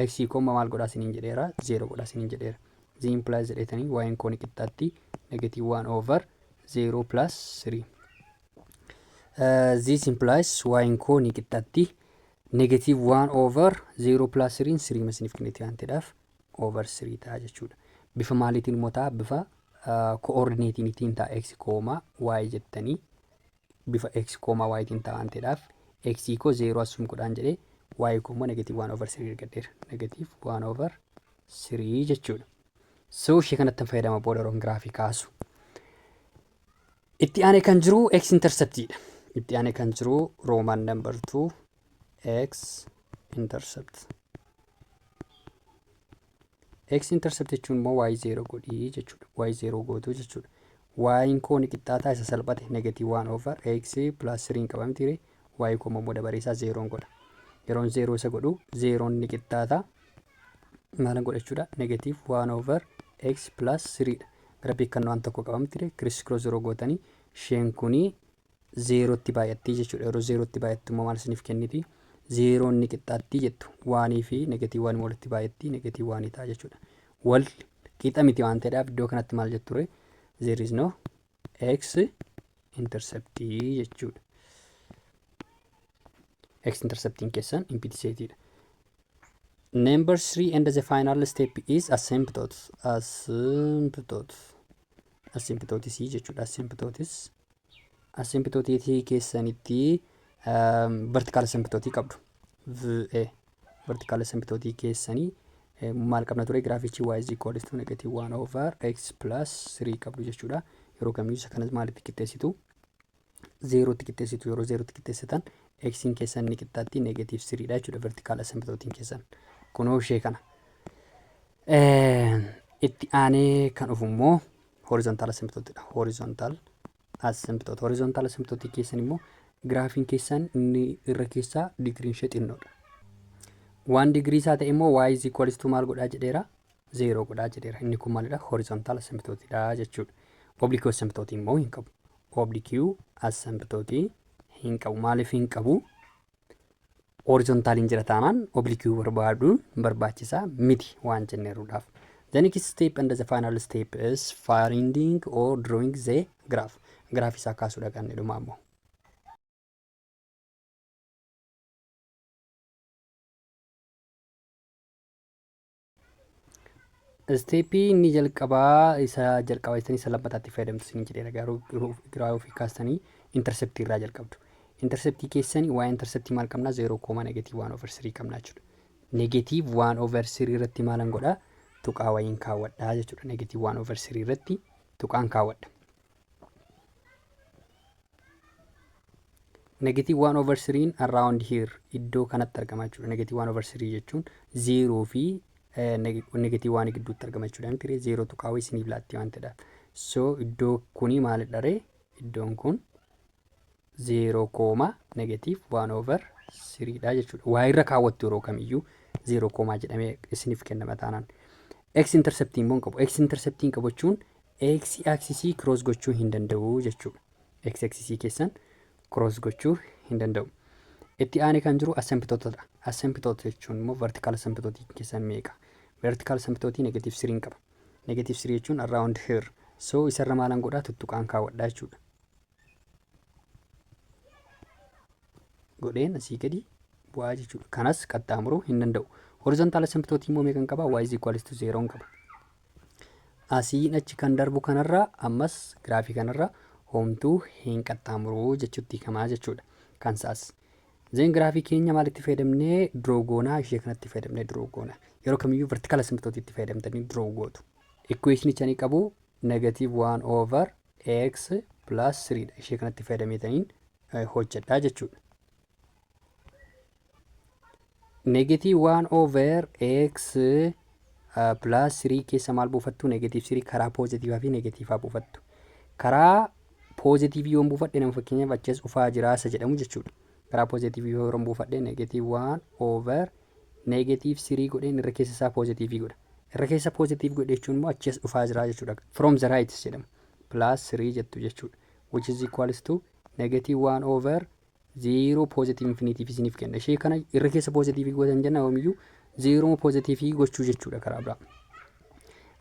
X komma maal godhaa isiniin jedheera 0 godhaa isiniin jedheera. Z implies jedhetanii y koon qixxaatti negative 1 over 0 plus 3. This implies y koon qixxaatti negative 1 over 0 plus 3 3 masiniif kennite waan ta'eedhaaf over 3 ta'a jechuudha. Bifa maaliitiin immoo ta'a? Bifa coordinateetiin ta'a x kooma y jettanii bifa x kooma y tiin ta'a waan ta'eedhaaf x koo 0 asum godhaan jedhee y kooma negative 1 over 3 argadheera. Negative 1 over 3 jechuudha. So ishee kanatti fayyadama booda roon giraafii kaasu. Itti aanee kan jiru x interceptiidha. Itti aanee kan jiru roomaan number 2 x intercept. X intercept jechuun immoo y 0 godhii jechuudha. Y 0 gootuu jechuudha. Y koon qixxaataa isa salphate negative 1 over x plus 3 qabamti. Y koon immoo dabareessaa 0 godha. Yeroon 0 isa godhu 0 ni qixxaataa maal godha jechuudha. Negative 1 over x plus 3 dha. gara beekannoo waan tokko qabamti ture kiriis kiroos yeroo gootanii isheen kuni zeerootti baay'attii jechuudha. Yeroo zeerootti baay'attu immoo maal isiniif kenniti? Zeeroon ni qixxaatti jettu. Waanii fi negeetiivii waan walitti baay'atti negeetiivii waanii ta'a jechuudha. Wal qixa miti waan ta'eedhaaf iddoo kanatti maal jettu ture? There is no x intercept jechuudha. X intercepting keessan impiti seetiidha. Number 3 and the final step is asymptote. Asymptote jechuudha. Asymptote keessanitti vertical asymptote qabdu. Vertical asymptote keessanii maal qabna ture? Graafichi y is equal to negative 1 over x plus 3 qabdu jechuudha. Yeroo kamiyyuu isa kanas maalitti qixxeessitu? Zeerootti qixxeessitu. Yeroo zeerootti qixxeessitan x'n keessan ni qixxaatti negative 3 dha jechuudha. Vertical asymptote keessan kunoo ishee kana. Itti aanee kan dhufu immoo horizontal asymptote dha. Horizontal asymptote keessan immoo graafiin keessan inni irra keessaa digriin ishee xinnoodha. 1 degree isaa ta'e immoo y is equal to maal godhaa jedheera? 0 godhaa jedheera. Inni kun maalidha? Horizontal asymptote dha jechuudha. Oblique asymptote immoo hin qabu. Oblique asymptote hin qabu. Maaliif hin qabu? Horizontal hin jira taanaan oblique barbaaduun barbaachisaa miti waan jenneeruudhaaf. The next step and the final step is finding or drawing the graph. Graph isaa kaasuudha kan jedhamu ammoo. Steepii inni jalqabaa isa jalqabaatanii isa lammataatti fayyadamtu isin jedheera. Garuu ofii kaastanii interceptii irraa jalqabdu. Interceptii keessanii waa interceptii maal qabnaa? 0,-1/3 qabnaa jechuudha. Negative 1/3 irratti maalan godhaa? Tuqaa wayiin kaawwadhaa jechuudha. Negative 1/3 irratti tuqaan kaawwadha. Negative 1/3 around here iddoo kanatti argama jechuudha. Negative 1/3 jechuun 0 fi negative 1 gidduutti argama jechuudha. Miti 0 tuqaa wayii isiniif laatti waan ta'eedhaaf. So iddoo kuni maalidha ree? Iddoon kun 0,-1/3 dha jechuudha. Waa irra kaawwattu yeroo kamiyyuu 0, jedhamee isiniif kennama taanaan. X intercepting immoo qabu. X intercepting qabachuun x axis cross gochuu hin danda'u jechuudha. X axis keessan cross gochuu hin danda'u. Itti aanee kan jiru asymptote dha. Asymptote jechuun immoo vertical asymptote keessan meeqa? Vertical asymptote negative 3 qaba. Negative 3 jechuun around here. So isarra maalan godhaa? Tuttuqaan kaawwadhaa jechuudha. Godheen asii gadi bu'aa jechuudha. Kanas qaxxaamuruu hin danda'u. Horizontal asymptote immoo meeqan qaba? Y is equal to 0 qaba. Asiin achi kan darbu kanarraa ammas graafii kanarraa homtuu hin qaxxaamuruu jechuutti kamaa jechuudha. Kansaas. Zeen graafii keenya maalitti fayyadamnee? Droogoonaa ishee kanatti fayyadamnee droogoonaa. Yeroo kamiyyuu vertical asymptote itti fayyadamtanii droogootu. Equation ni qabu negative 1/x plus 3 dha. Ishee kanatti fayyadameetaniin hojjedhaa jechuudha. Negative 1/x plus 3 keessa maal buufattu? Negative 3 karaa positivaa fi negatiivaa buufattu. Karaa positivii yoon buufadhe nama fakkeenyaaf achiis dhufaa jiraasa jedhamu jechuudha. Karaa positivii yoon buufadhe negative 1/-3 godheen irra keessa isaa positivii godha. Irra keessa positive godhe jechuun immoo achiis dhufaa jira jechuudha. From the right jedhama. Plus 3 jettu jechuudha. Which is equals to negative 1/0 positive infinitive isiniif kenna. Ishee kana irra keessa positive gootan jenna yoomiyyuu 0 positive gochuu jechuudha karaa biraa.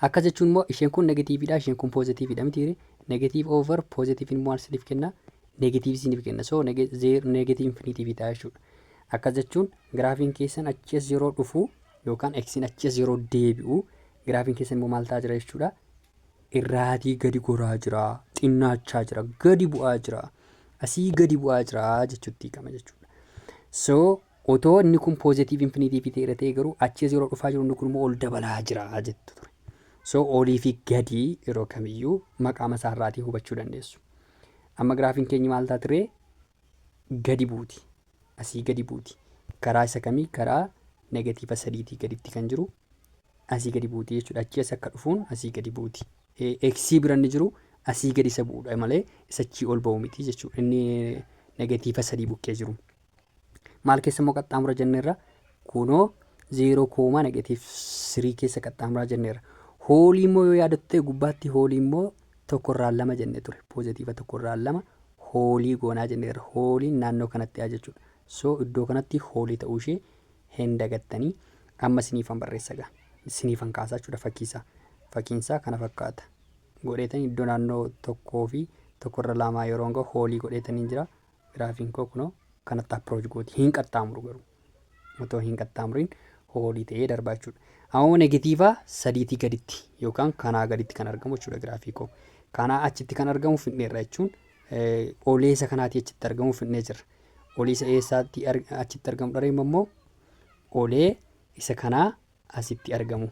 Akkas jechuun immoo isheen kun negatiividha, isheen kun positiividha miti. Negative over positive immoo maal isiniif kenna? Negative isiniif kenna. So negative infinitive ta'a jechuudha. Akkas jechuun graafiin keessan achiis yeroo dhufu yookaan x'n achiis yeroo deebi'u graafiin keessan immoo maal ta'aa jira jechuudha. Irraatii gadi goraa jira, xinnaachaa jira, gadi bu'aa jira, asii gadi bu'aa jira jechuutti qaba jechuudha. So otoo inni kun positive infinitive ta'e garuu achiis yeroo dhufaa jiru inni kun immoo ol dabalaa jira jettu ture. So olii fi gadi yeroo kamiyyuu maqaa masaarraatii hubachuu dandeessu. Amma graafiin keenya maal ta'a ture? Gadi buuti. Asii gadi buuti. Karaa isa kamii? Karaa negatiiva 3tii gaditti kan jiru asii gadi buuti jechuudha. Achiis akka dhufuun asii gadi buuti. X bira inni jiru asii gadi isa bu'uudha malee isachii ol ba'u miti jechuudha. Inni negatiiva 3 bukkee jiru. Maal keessa immoo qaxxaamura jenneerra? Kunoo 0, -3 keessa qaxxaamuraa jenneerra. hoolii immoo yoo yaadatte gubbaatti hoolii immoo tokkorraa lama jennee ture. Poozitiiva tokkorraa lama hoolii goonaa jenneerra. Hooliin naannoo kanatti jechuudha. So iddoo kanatti hoolii ta'uu ishee hin dagattanii. Amma siniifan barreessa gaa. Siniifan kaasaa jechuudha fakkiisaa. Fakkiinsaa kana fakkaata. Godheetanii iddoo naannoo tokkoo fi tokkorra lamaa yeroo hanga hoolii godheetanii jira. Giraafiin koo kunoo kanatti approach gooti. Hin qaxxaamuru garuu. Otoo hin qaxxaamuriin hoolii ta'ee darbaa jechuudha. Ammoo negatiivaa sadiitii gaditti yookaan kanaa gaditti kan argamu jechuudha giraafii koo. Kanaa achitti kan argamu finneerra jechuun oleessa kanaati achitti argamu finnee jirra. Oleessa eessaatti achitti argamu dhareema immoo olee isa kanaa asitti argamu.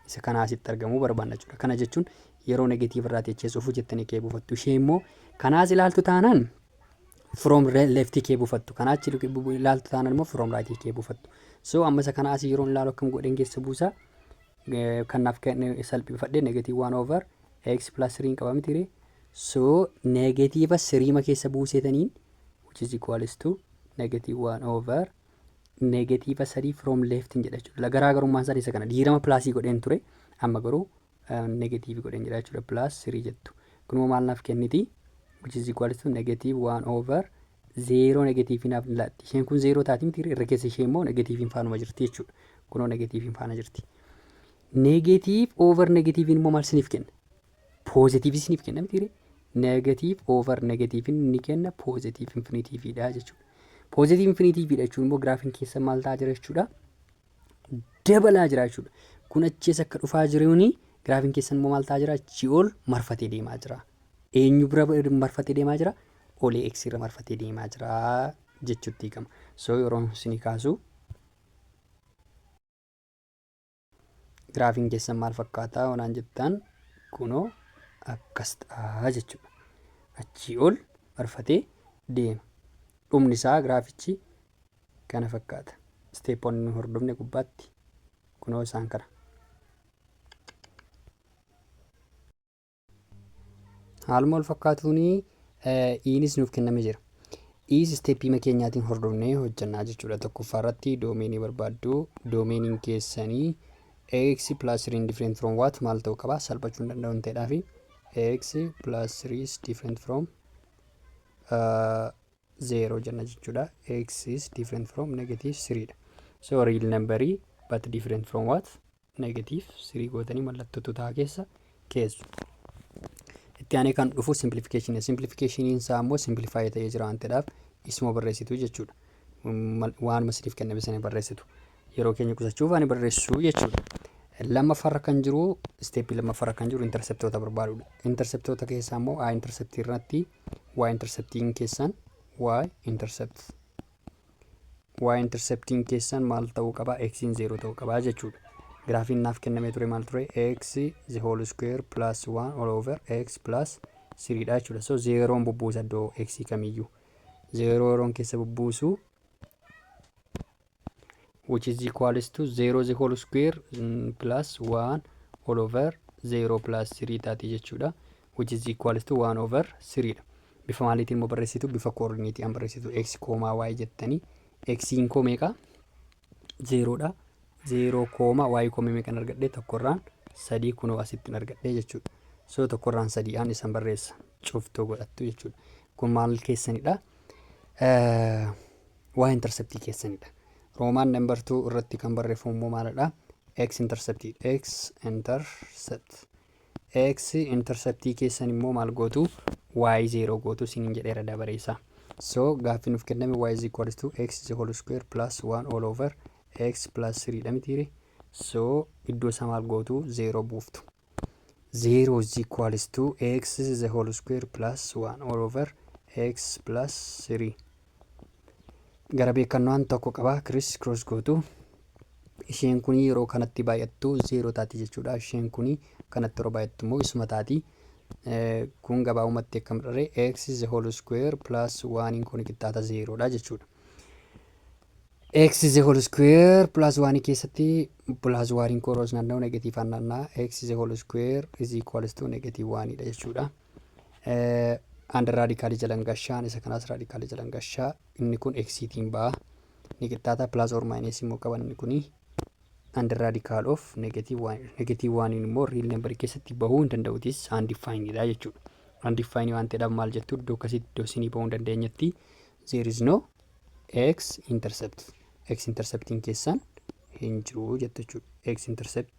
Isa kanaa asitti argamu barbaanna jechuudha. Kana jechuun yeroo negatiiva irraa teecheessuuf jettanii kee buufattu. Ishee immoo kanaas ilaaltu taanaan from left kee buufattu. Kanaachi ilaaltu taanaan immoo from right kee buufattu. So amma isa kanaas yeroo ilaalu akkam godheen keessa buusaa. Kanaaf kan salphifadhee negatiiv 1 over x plus 3 qaba miti. So negatiiva 3 keessa buusetaniin which is equals to negative 1 over negatiiva 3 from left jedha jechuudha. Garaagarummaan isaa isa kana diirama plasii godheen ture. Amma garuu negatiiv godheen jedha jechuudha. Plus 3 jettu. Kunuma maal naaf kenniti which is equals to negative 1 over 0 negatiiviin naaf laatti. Isheen kun 0 taati miti irra keessa ishee immoo negatiiviin faanuma jirti jechuudha. Kunoo negatiiviin faana jirti. Negative over negatiiviin immoo maal siniif kenna? Poozitiivii siniif kenna miti. Negative over negatiiviin ni kenna poozitiiv infinitiiviidha jechuudha. Poozitiiv infinitiiviidha jechuun immoo giraafiin keessa maal ta'aa jira jechuudha. Dabalaa jira jechuudha. Kun achiis akka dhufaa jiruuni giraafiin keessa immoo maal ta'aa jira? Achii ol marfatee deemaa jira. Eenyu bira marfatee deemaa jira? Olee x irra marfatee deemaa jira jechuutti hiikama. So yeroo isinii kaasu giraafiin keessa maal fakkaataa onaan jettan kunoo akkas ta'a jechuudha. Achii ol marfatee deema. Dhumni isaa giraafichi kana fakkaata. Steepoonni hordofne gubbaatti kunoo isaan kana. Haaluma wal fakkaatuuni iinis nuuf kennamee jira. Iis steepii keenyaatiin hordofnee hojjannaa jechuudha. Tokkoffaa irratti doomeenii barbaaddu. Doomeeniin keessanii x plus 3 different from what maal ta'uu qaba? Salphachuu hin danda'u ta'eedhaafi x plus 3 is different from 0 jenna jechuudha. X is different from negative 3 dha. So real number but different from what? Negative 3 gootanii mallattoo ta'a keessa keessu. Itti aanee kan dhufu simplification. Simplification isaa immoo simplify ta'ee jira waan ta'eedhaaf isuma barreessitu jechuudha. Waanuma siniif kenname sana barreessitu. Yeroo keenya qusachuuf ani barreessu jechuudha. Lammaffaarra kan jiru steepii lammaffaarra kan jiru interceptoota barbaaduudha. Interceptoota keessaa immoo a interceptii irratti y interceptiin keessan y interceptiin keessan maal ta'uu qaba? X'n 0 ta'uu qaba jechuudha. Giraafiin naaf kennamee ture maal ture? X the whole square plus 1 all over x plus 3 dha jechuudha. So 0 bubbuusa iddoo x kamiyyuu. 0 yeroon keessa bubbuusu which is equals to 0 the whole square plus 1 all over 0 plus 3 taati jechuudha. Which is equals to 1 over 3 dha. Bifa maaliitiin immoo barreessitu? Bifa koordiniitiin barreessitu. X, y jettanii x'n koo meeqa? 0 dha. 0, y koo meeqan argadhee? Tokkorraan 3 kunoo asittiin argadhee jechuudha. So tokkorraan 3 aan isan barreessa. Cuftoo godhattu jechuudha. Kun maal keessanidha? Y interceptii keessanidha. Roman number 2 irratti kan barreeffamu maalidha? X interceptii. X interceptii keessan immoo maal gootu? Y0 gootu siniin jedheera dabareessa. So gaaffii nuuf kenname y is equals to x the whole square plus 1 all over x plus 3 dha mitiire. So iddoo isaa maal gootu? 0 buuftu. 0 is equals to x the whole square plus 1 all over x plus 3. Gara beekannaan tokko qaba. Cross gootu. Isheen kun yeroo kanatti baay'attu 0 taati jechuudha. Isheen kun kanatti yeroo baay'attu immoo isuma taati. Kun gabaabumatti akkam dharee x the whole square plus 1 kun qixxaata 0 dha jechuudha. X the whole square plus 1 keessatti plus 1 koroos naanna'u negatiiv naannaa x the whole square is equals to negative 1 dha jechuudha. And radically jalan gashaan isa kanaas radically jalan gashaa inni kun x tiin ba'a ni qixxaata plus or minus immoo qaban inni kuni and radical of negative 1. Negative 1 immoo real number keessatti bahuu hin danda'utis undefined dha jechuudha. Undefined waan ta'eedhaaf maal jettu iddoo akkasitti iddoo isinii bahuu hin dandeenyetti there is no x intercept. X intercepting keessan hin jiru jettu jechuudha. X intercept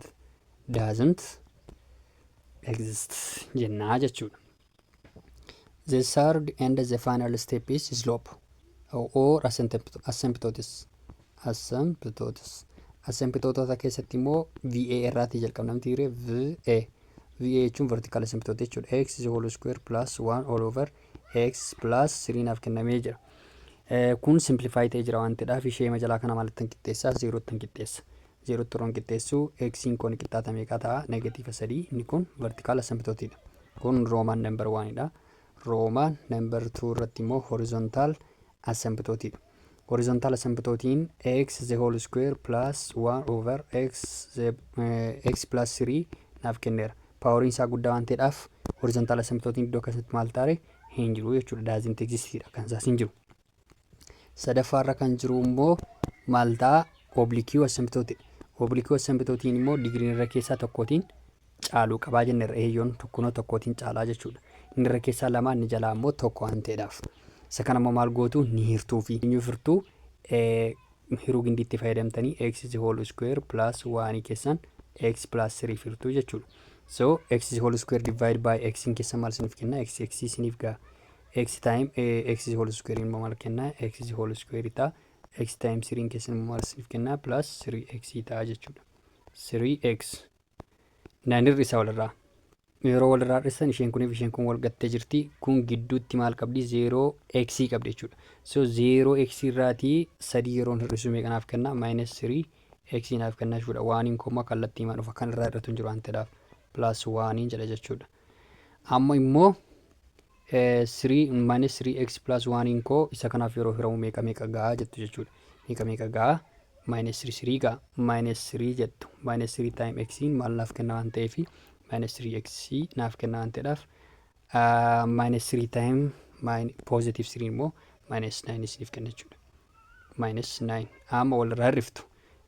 doesn't exist jennaa jechuudha. The third and the final step is slope or asymptotes. Asymptotes keessatti immoo VA irraati jalqabnamti ture VA jechuun vertical asymptote jechuudha. X is whole square plus 1 all over x plus 3 naaf kennamee jira. Kun simplify ta'ee jira waan ta'eedhaaf ishee majalaa kana maalitti qixxeessaa 0 tti qixxeessa. 0 tti roon qixxeessu x in kun qixxaata meeqa ta'a negative 3 inni kun vertical asymptote dha. Kun Roman number 1 dha. Roman number 2 irratti immoo horizontal asymptote dha. Horizontal asymptotiin x the whole square plus 1 over x plus 3 naaf kenneera. Poweriin isaa guddaa waan ta'eedhaaf horizontal asymptotiin iddoo akkasitti maal taare hin jiru jechuudha. Doesn't exist dha kan isaas hin jiru. Sadaffaarra kan jiru immoo maal ta'a oblique asymptote. Oblique asymptotiin immoo digriin irra keessaa tokkootiin caaluu qabaa jenneerra. Eeyyoon tokkonoo tokkootiin caalaa jechuudha. Inni irra keessaa lama inni jalaa immoo tokko waan ta'eedhaaf. Isa kana immoo maal gootu ni hirtuu fi ni firtuu hiruu gindiitti fayyadamtanii x is whole square plus 1 keessan x plus 3 firtuu jechuudha. So x is whole square divided by x in keessan maal isiniif kenna x isiniif gaa x time x is whole square immoo maal kenna x is whole square ta'a x times 3 in keessan immoo maal isiniif kenna plus 3x ta'a jechuudha. 3x naannirri isaa walirraa yeroo walirraa dhisan isheen kuniif isheen kun wal gattee jirti. Kun gidduutti maal qabdi 0x qabdi jechuudha. So 0x irraatii 3 yeroon hir'isu meeqa naaf kenna minus 3x naaf kenna jechuudha. Waaniin kooma kallattii himaa dhufa kan irraa irratti hin jiru waan ta'eedhaaf plus 1 jedha jechuudha. Amma immoo 3 minus 3x plus 1 koo isa kanaaf yeroo hiramu meeqa ga'a jettu jechuudha. Meeqa ga'a minus 3 ga'a minus 3 jettu minus 3 time x maal naaf kenna waan ta'eef minus 3x naaf kenna waan ta'eedhaaf minus 3 time positive 3 immoo minus 9 isiniif kenna jechuudha. Minus 9 amma walirraa riftu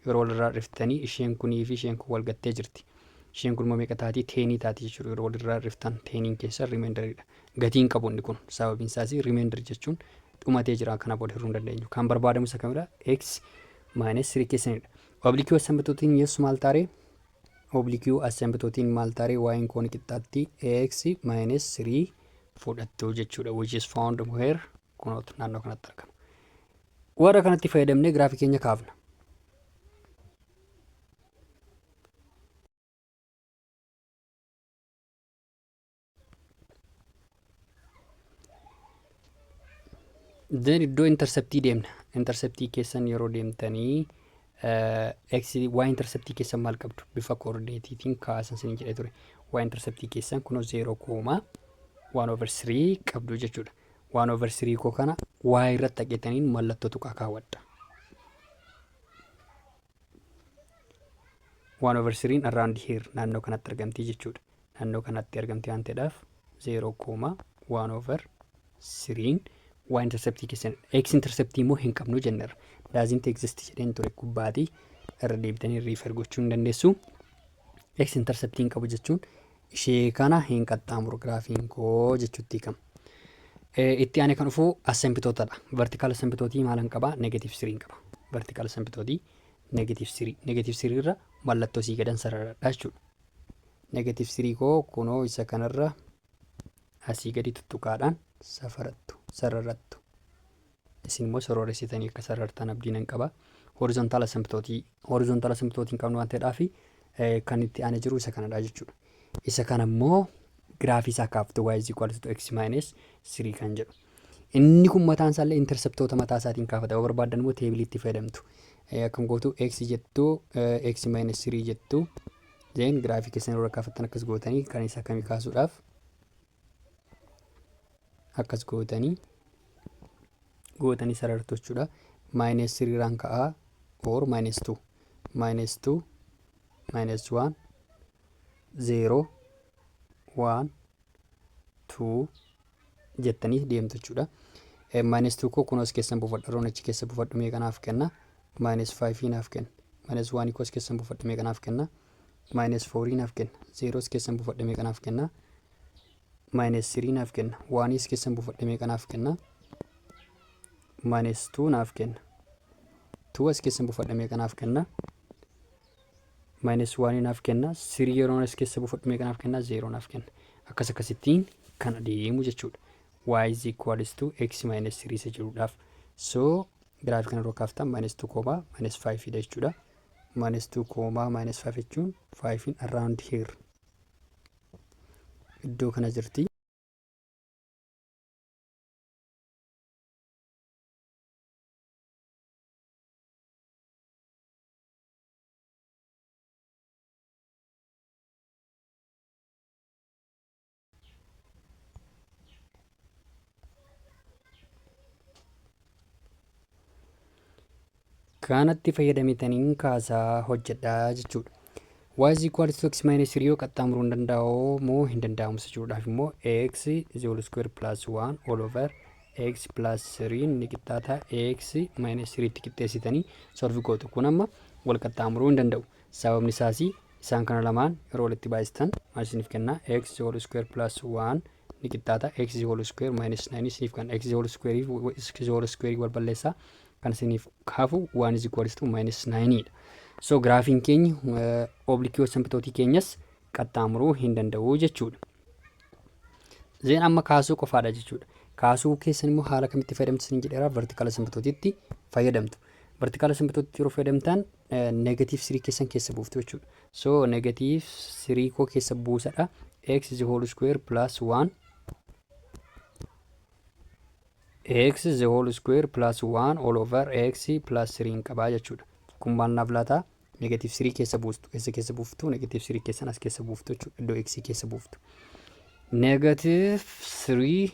yeroo walirraa riftanii isheen kunii fi isheen kun wal gattee jirti. Isheen kun immoo meeqa taati 10 taati jechuudha. Yeroo walirraa riftan 10 keessa remainder gatiin qabu inni kun sababiin isaas remainder jechuun dhumatee jira kana booda hiruu hin dandeenyu. Kan barbaadamu isa kamidha x minus 3 keessanidha. Oblique asymptotiin yesu maal taare oblique asymptotiin maal taare y koon qixxaatti x minus 3 fudhattu jechuudha. Which is found where kunoot naannoo kanatti argama. Warra kanatti fayyadamnee giraafii keenya kaafna. Then iddoo interceptii deemna. Interceptii keessan yeroo deemtanii x y interceptii keessan maal qabdu bifa coordinateetiin kaasan isin jedhee ture. Y interceptii keessan kunoo 0,1/3 qabdu jechuudha. 1/3 koo kana y irratti haqeetaniin mallattoo tuqaa kaawwadha. 1/3 around here naannoo kanatti argamti jechuudha. Naannoo kanatti argamti waan ta'eedhaaf 0,1/3 y interceptii keessan x interceptii immoo hin qabnu jenneerra. Doesn't exist jedheen ture gubbaatii irra deebitanii refer gochuu hin dandeessu. X interceptii hin qabu jechuun ishee kana hin qaxxaamuru giraafiin koo jechuutti hiikama. Itti aanee kan dhufu asymptootadha. Vertical asymptootii maal qaba? Negative 3 qaba. Vertical asymptootii negative 3. Negative 3 irra mallattoo sii gadan sararadha jechuudha. Negative 3 koo kunoo isa kanarra asii gadi tuttuqaadhaan sararattu. Isin immoo sorooresitanii akka sarartan abdiin hin qaba. Horizontal asymptootiin qabnu waan ta'eedhaaf kan itti aanee jiru isa kanadha jechuudha. Isa kana immoo giraafii isaa kaaftu y is equal to x minus 3 kan jedhu. Inni kun mataan isaallee interceptoota mataa isaatiin kaafata. Yoo barbaaddan immoo teebiliitti fayyadamtu. Akkam gootu x jettu x minus 3 jettu. Then giraafii keessan irra kaafattan akkas gootanii kan isa kamii kaasuudhaaf akkas gootanii sarartu jechuudha. Minus 3 raan ka'aa or minus 2 minus 2 minus 1 0 1 2 jettanii deemtu jechuudha. Minus 2 koo kunuus keessan buufadha roon achi keessa buufadhu meeqa naaf kenna minus 5 naaf kenna minus 1 equals keessan buufadhe meeqanaaf kenna minus 4 naaf kenna 0 keessan buufadhe meeqanaaf kenna minus 3 naaf kenna 1 keessan buufadhe meeqanaaf kenna minus 2 naaf kenna 2 keessan buufadhe meeqanaaf kenna minus 1 naaf kenna 3 yeroo keessa buufadhe meeqanaaf kenna 0 naaf kenna akkasittiin kan adeemu jechuudha. Y is equals to x minus 3 isa jedhuudhaaf. So graaf kana irraa kaaftan minus 2, minus 5 dha jechuudha. Minus 2, minus 5 jechuun 5 in around here iddoo kana jirti. kanatti fayyadamitaniin kaasaa hojjedhaa jechuudha. Y is equals to x minus 3 yoo qaxxaamuruu hin danda'u moo hin danda'amu jechuudhaaf immoo x is whole square plus 1 all over x plus 3 ni qixxaata x minus 3 tti qixxeessitanii solve gootu. Kun amma wal qaxxaamuruu hin danda'u. Sababni isaas isaan kana lamaan yeroo walitti baay'istan maal isiniif kenna x whole square plus 1 ni qixxaata x whole square minus 9 isiniif kenna x whole square wal balleessaa kan isiniif kaafu 1 is equals to minus 9 dha. So graafiin keenya obliikii sampitootii keenyas qaxxaamuruu hin danda'u jechuudha. Zeen amma kaasuu qofaadha jechuudha. Kaasuu keessan immoo haala kamitti fayyadamtu isin jedheera vertikaala sampitootiitti fayyadamtu. Vertikaala sampitootiitti yeroo fayyadamtan negative 3 keessan keessa buuftu jechuudha. So negative 3 koo keessa buusadha x is whole square plus 1 x is whole square plus 1 all over x plus 3 qabaa jechuudha. Kun maal naaf laata negative 3 keessa buustu keessa buuftu negative 3 keessan as keessa buuftu jechuudha. Iddoo x keessa buuftu negative 3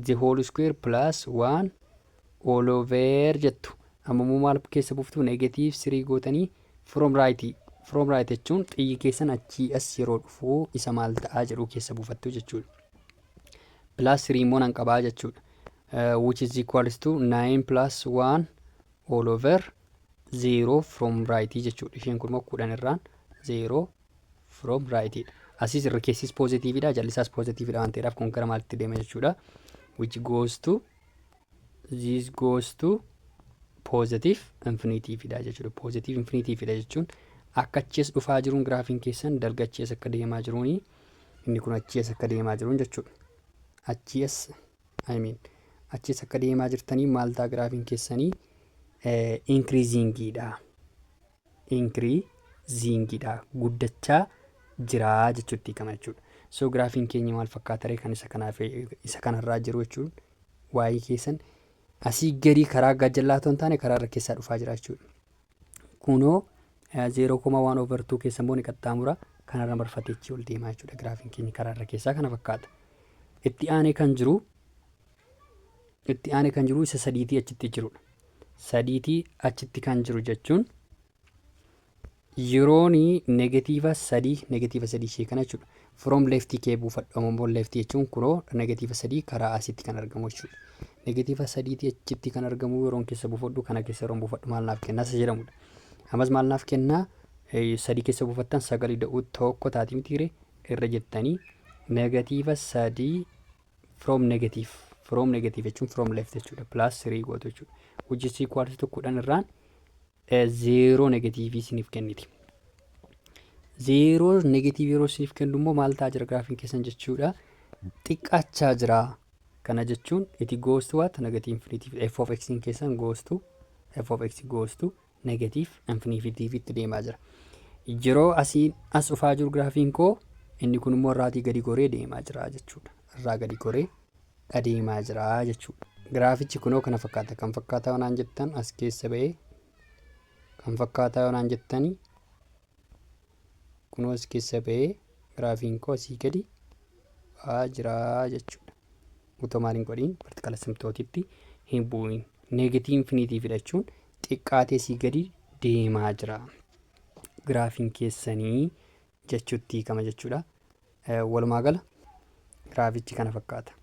the whole square plus 1 all over jettu. Amma maal keessa buuftu negative 3 gootanii from right jechuun xiyyi keessan achii as yeroo dhufu isa maal ta'aa jedhu keessa buufattu jechuudha. Plus 3 immoo nan qabaa jechuudha. Which is equals to 9 plus 1 all over 0 from right jechuudha. Isheen kun immoo 10 irraan 0 from right dha. Asis irra keessis positive dha, jallisaas positive dha waan ta'eedhaaf kun gara maalitti deema jechuudha. Which goes to this goes to positive infinitive dha jechuudha. Positive infinitive dha jechuun akka achiis dhufaa jiruun graafiin keessan dalga achiis akka deemaa jiruuni inni kun achiis akka deemaa jiruun jechuudha. Achiis achiis akka deemaa jirtanii maal ta'a graafiin keessanii increasing dha guddachaa jira jechuutti kama jechuudha. So graafiin keenya maal fakkaata kan isa kanarraa jiru jechuun waa'ee keessan asii gadi karaa gajjallaatoo hin taane karaa irra keessaa dhufaa jira jechuudha. Kunoo 0,1 over 2 keessa immoo ni qaxxaamura kanarra marfateechi ol deemaa jechuudha. Graafiin keenya karaa irra keessaa kana fakkaata. Itti aanee kan jiru isa sadiitii achitti jirudha. Sadiitii achitti kan jiru jechuun yerooni negatiiva 3 ishee kana jechuudha. From left kee buufadhu ammoo left jechuun kunoo negatiiva 3 karaa asitti kan argamu jechuudha. Negatiiva 3 achitti kan argamu yeroon keessa buufadhu kana keessa yeroon buufadhu maal naaf kenna isa jedhamudha. Ammas maal naaf kenna 3 keessa buufattan 9 da'uu tokko taati mitiire irra jettanii negatiiva 3 from negative jechuun from left jechuudha plus 3 gootu jechuudha. Which is equals to 10 irraan 0 negative isiniif kenniti. 0 negative yeroo isiniif kennu immoo maal ta'aa jira graafiin keessan jechuudha. Xiqqaachaa jira. Kana jechuun it goes to what negative infinitive f of x in keessan goes to negative infinitive itti deemaa jira. Yeroo asiin as dhufaa jiru graafiin koo inni kun immoo irraatii gadi goree deemaa jira jechuudha. Irraa gadi goree adeemaa jira jechuudha. Graafichi kunoo kana fakkaata. Kan fakkaataa waan jettan as keessa ba'ee kan fakkaataa waan jettanii kunoo as keessa ba'ee graafiin koo asii gadi jira jechuudha. Utoo maaliin godhiin vertikaala simtootitti hin bu'in. Negative infinitive jechuun xiqqaatee asii gadi deemaa jira. Graafiin keessanii jechuutti kama jechuudha. Walumaa gala graafichi kana fakkaata.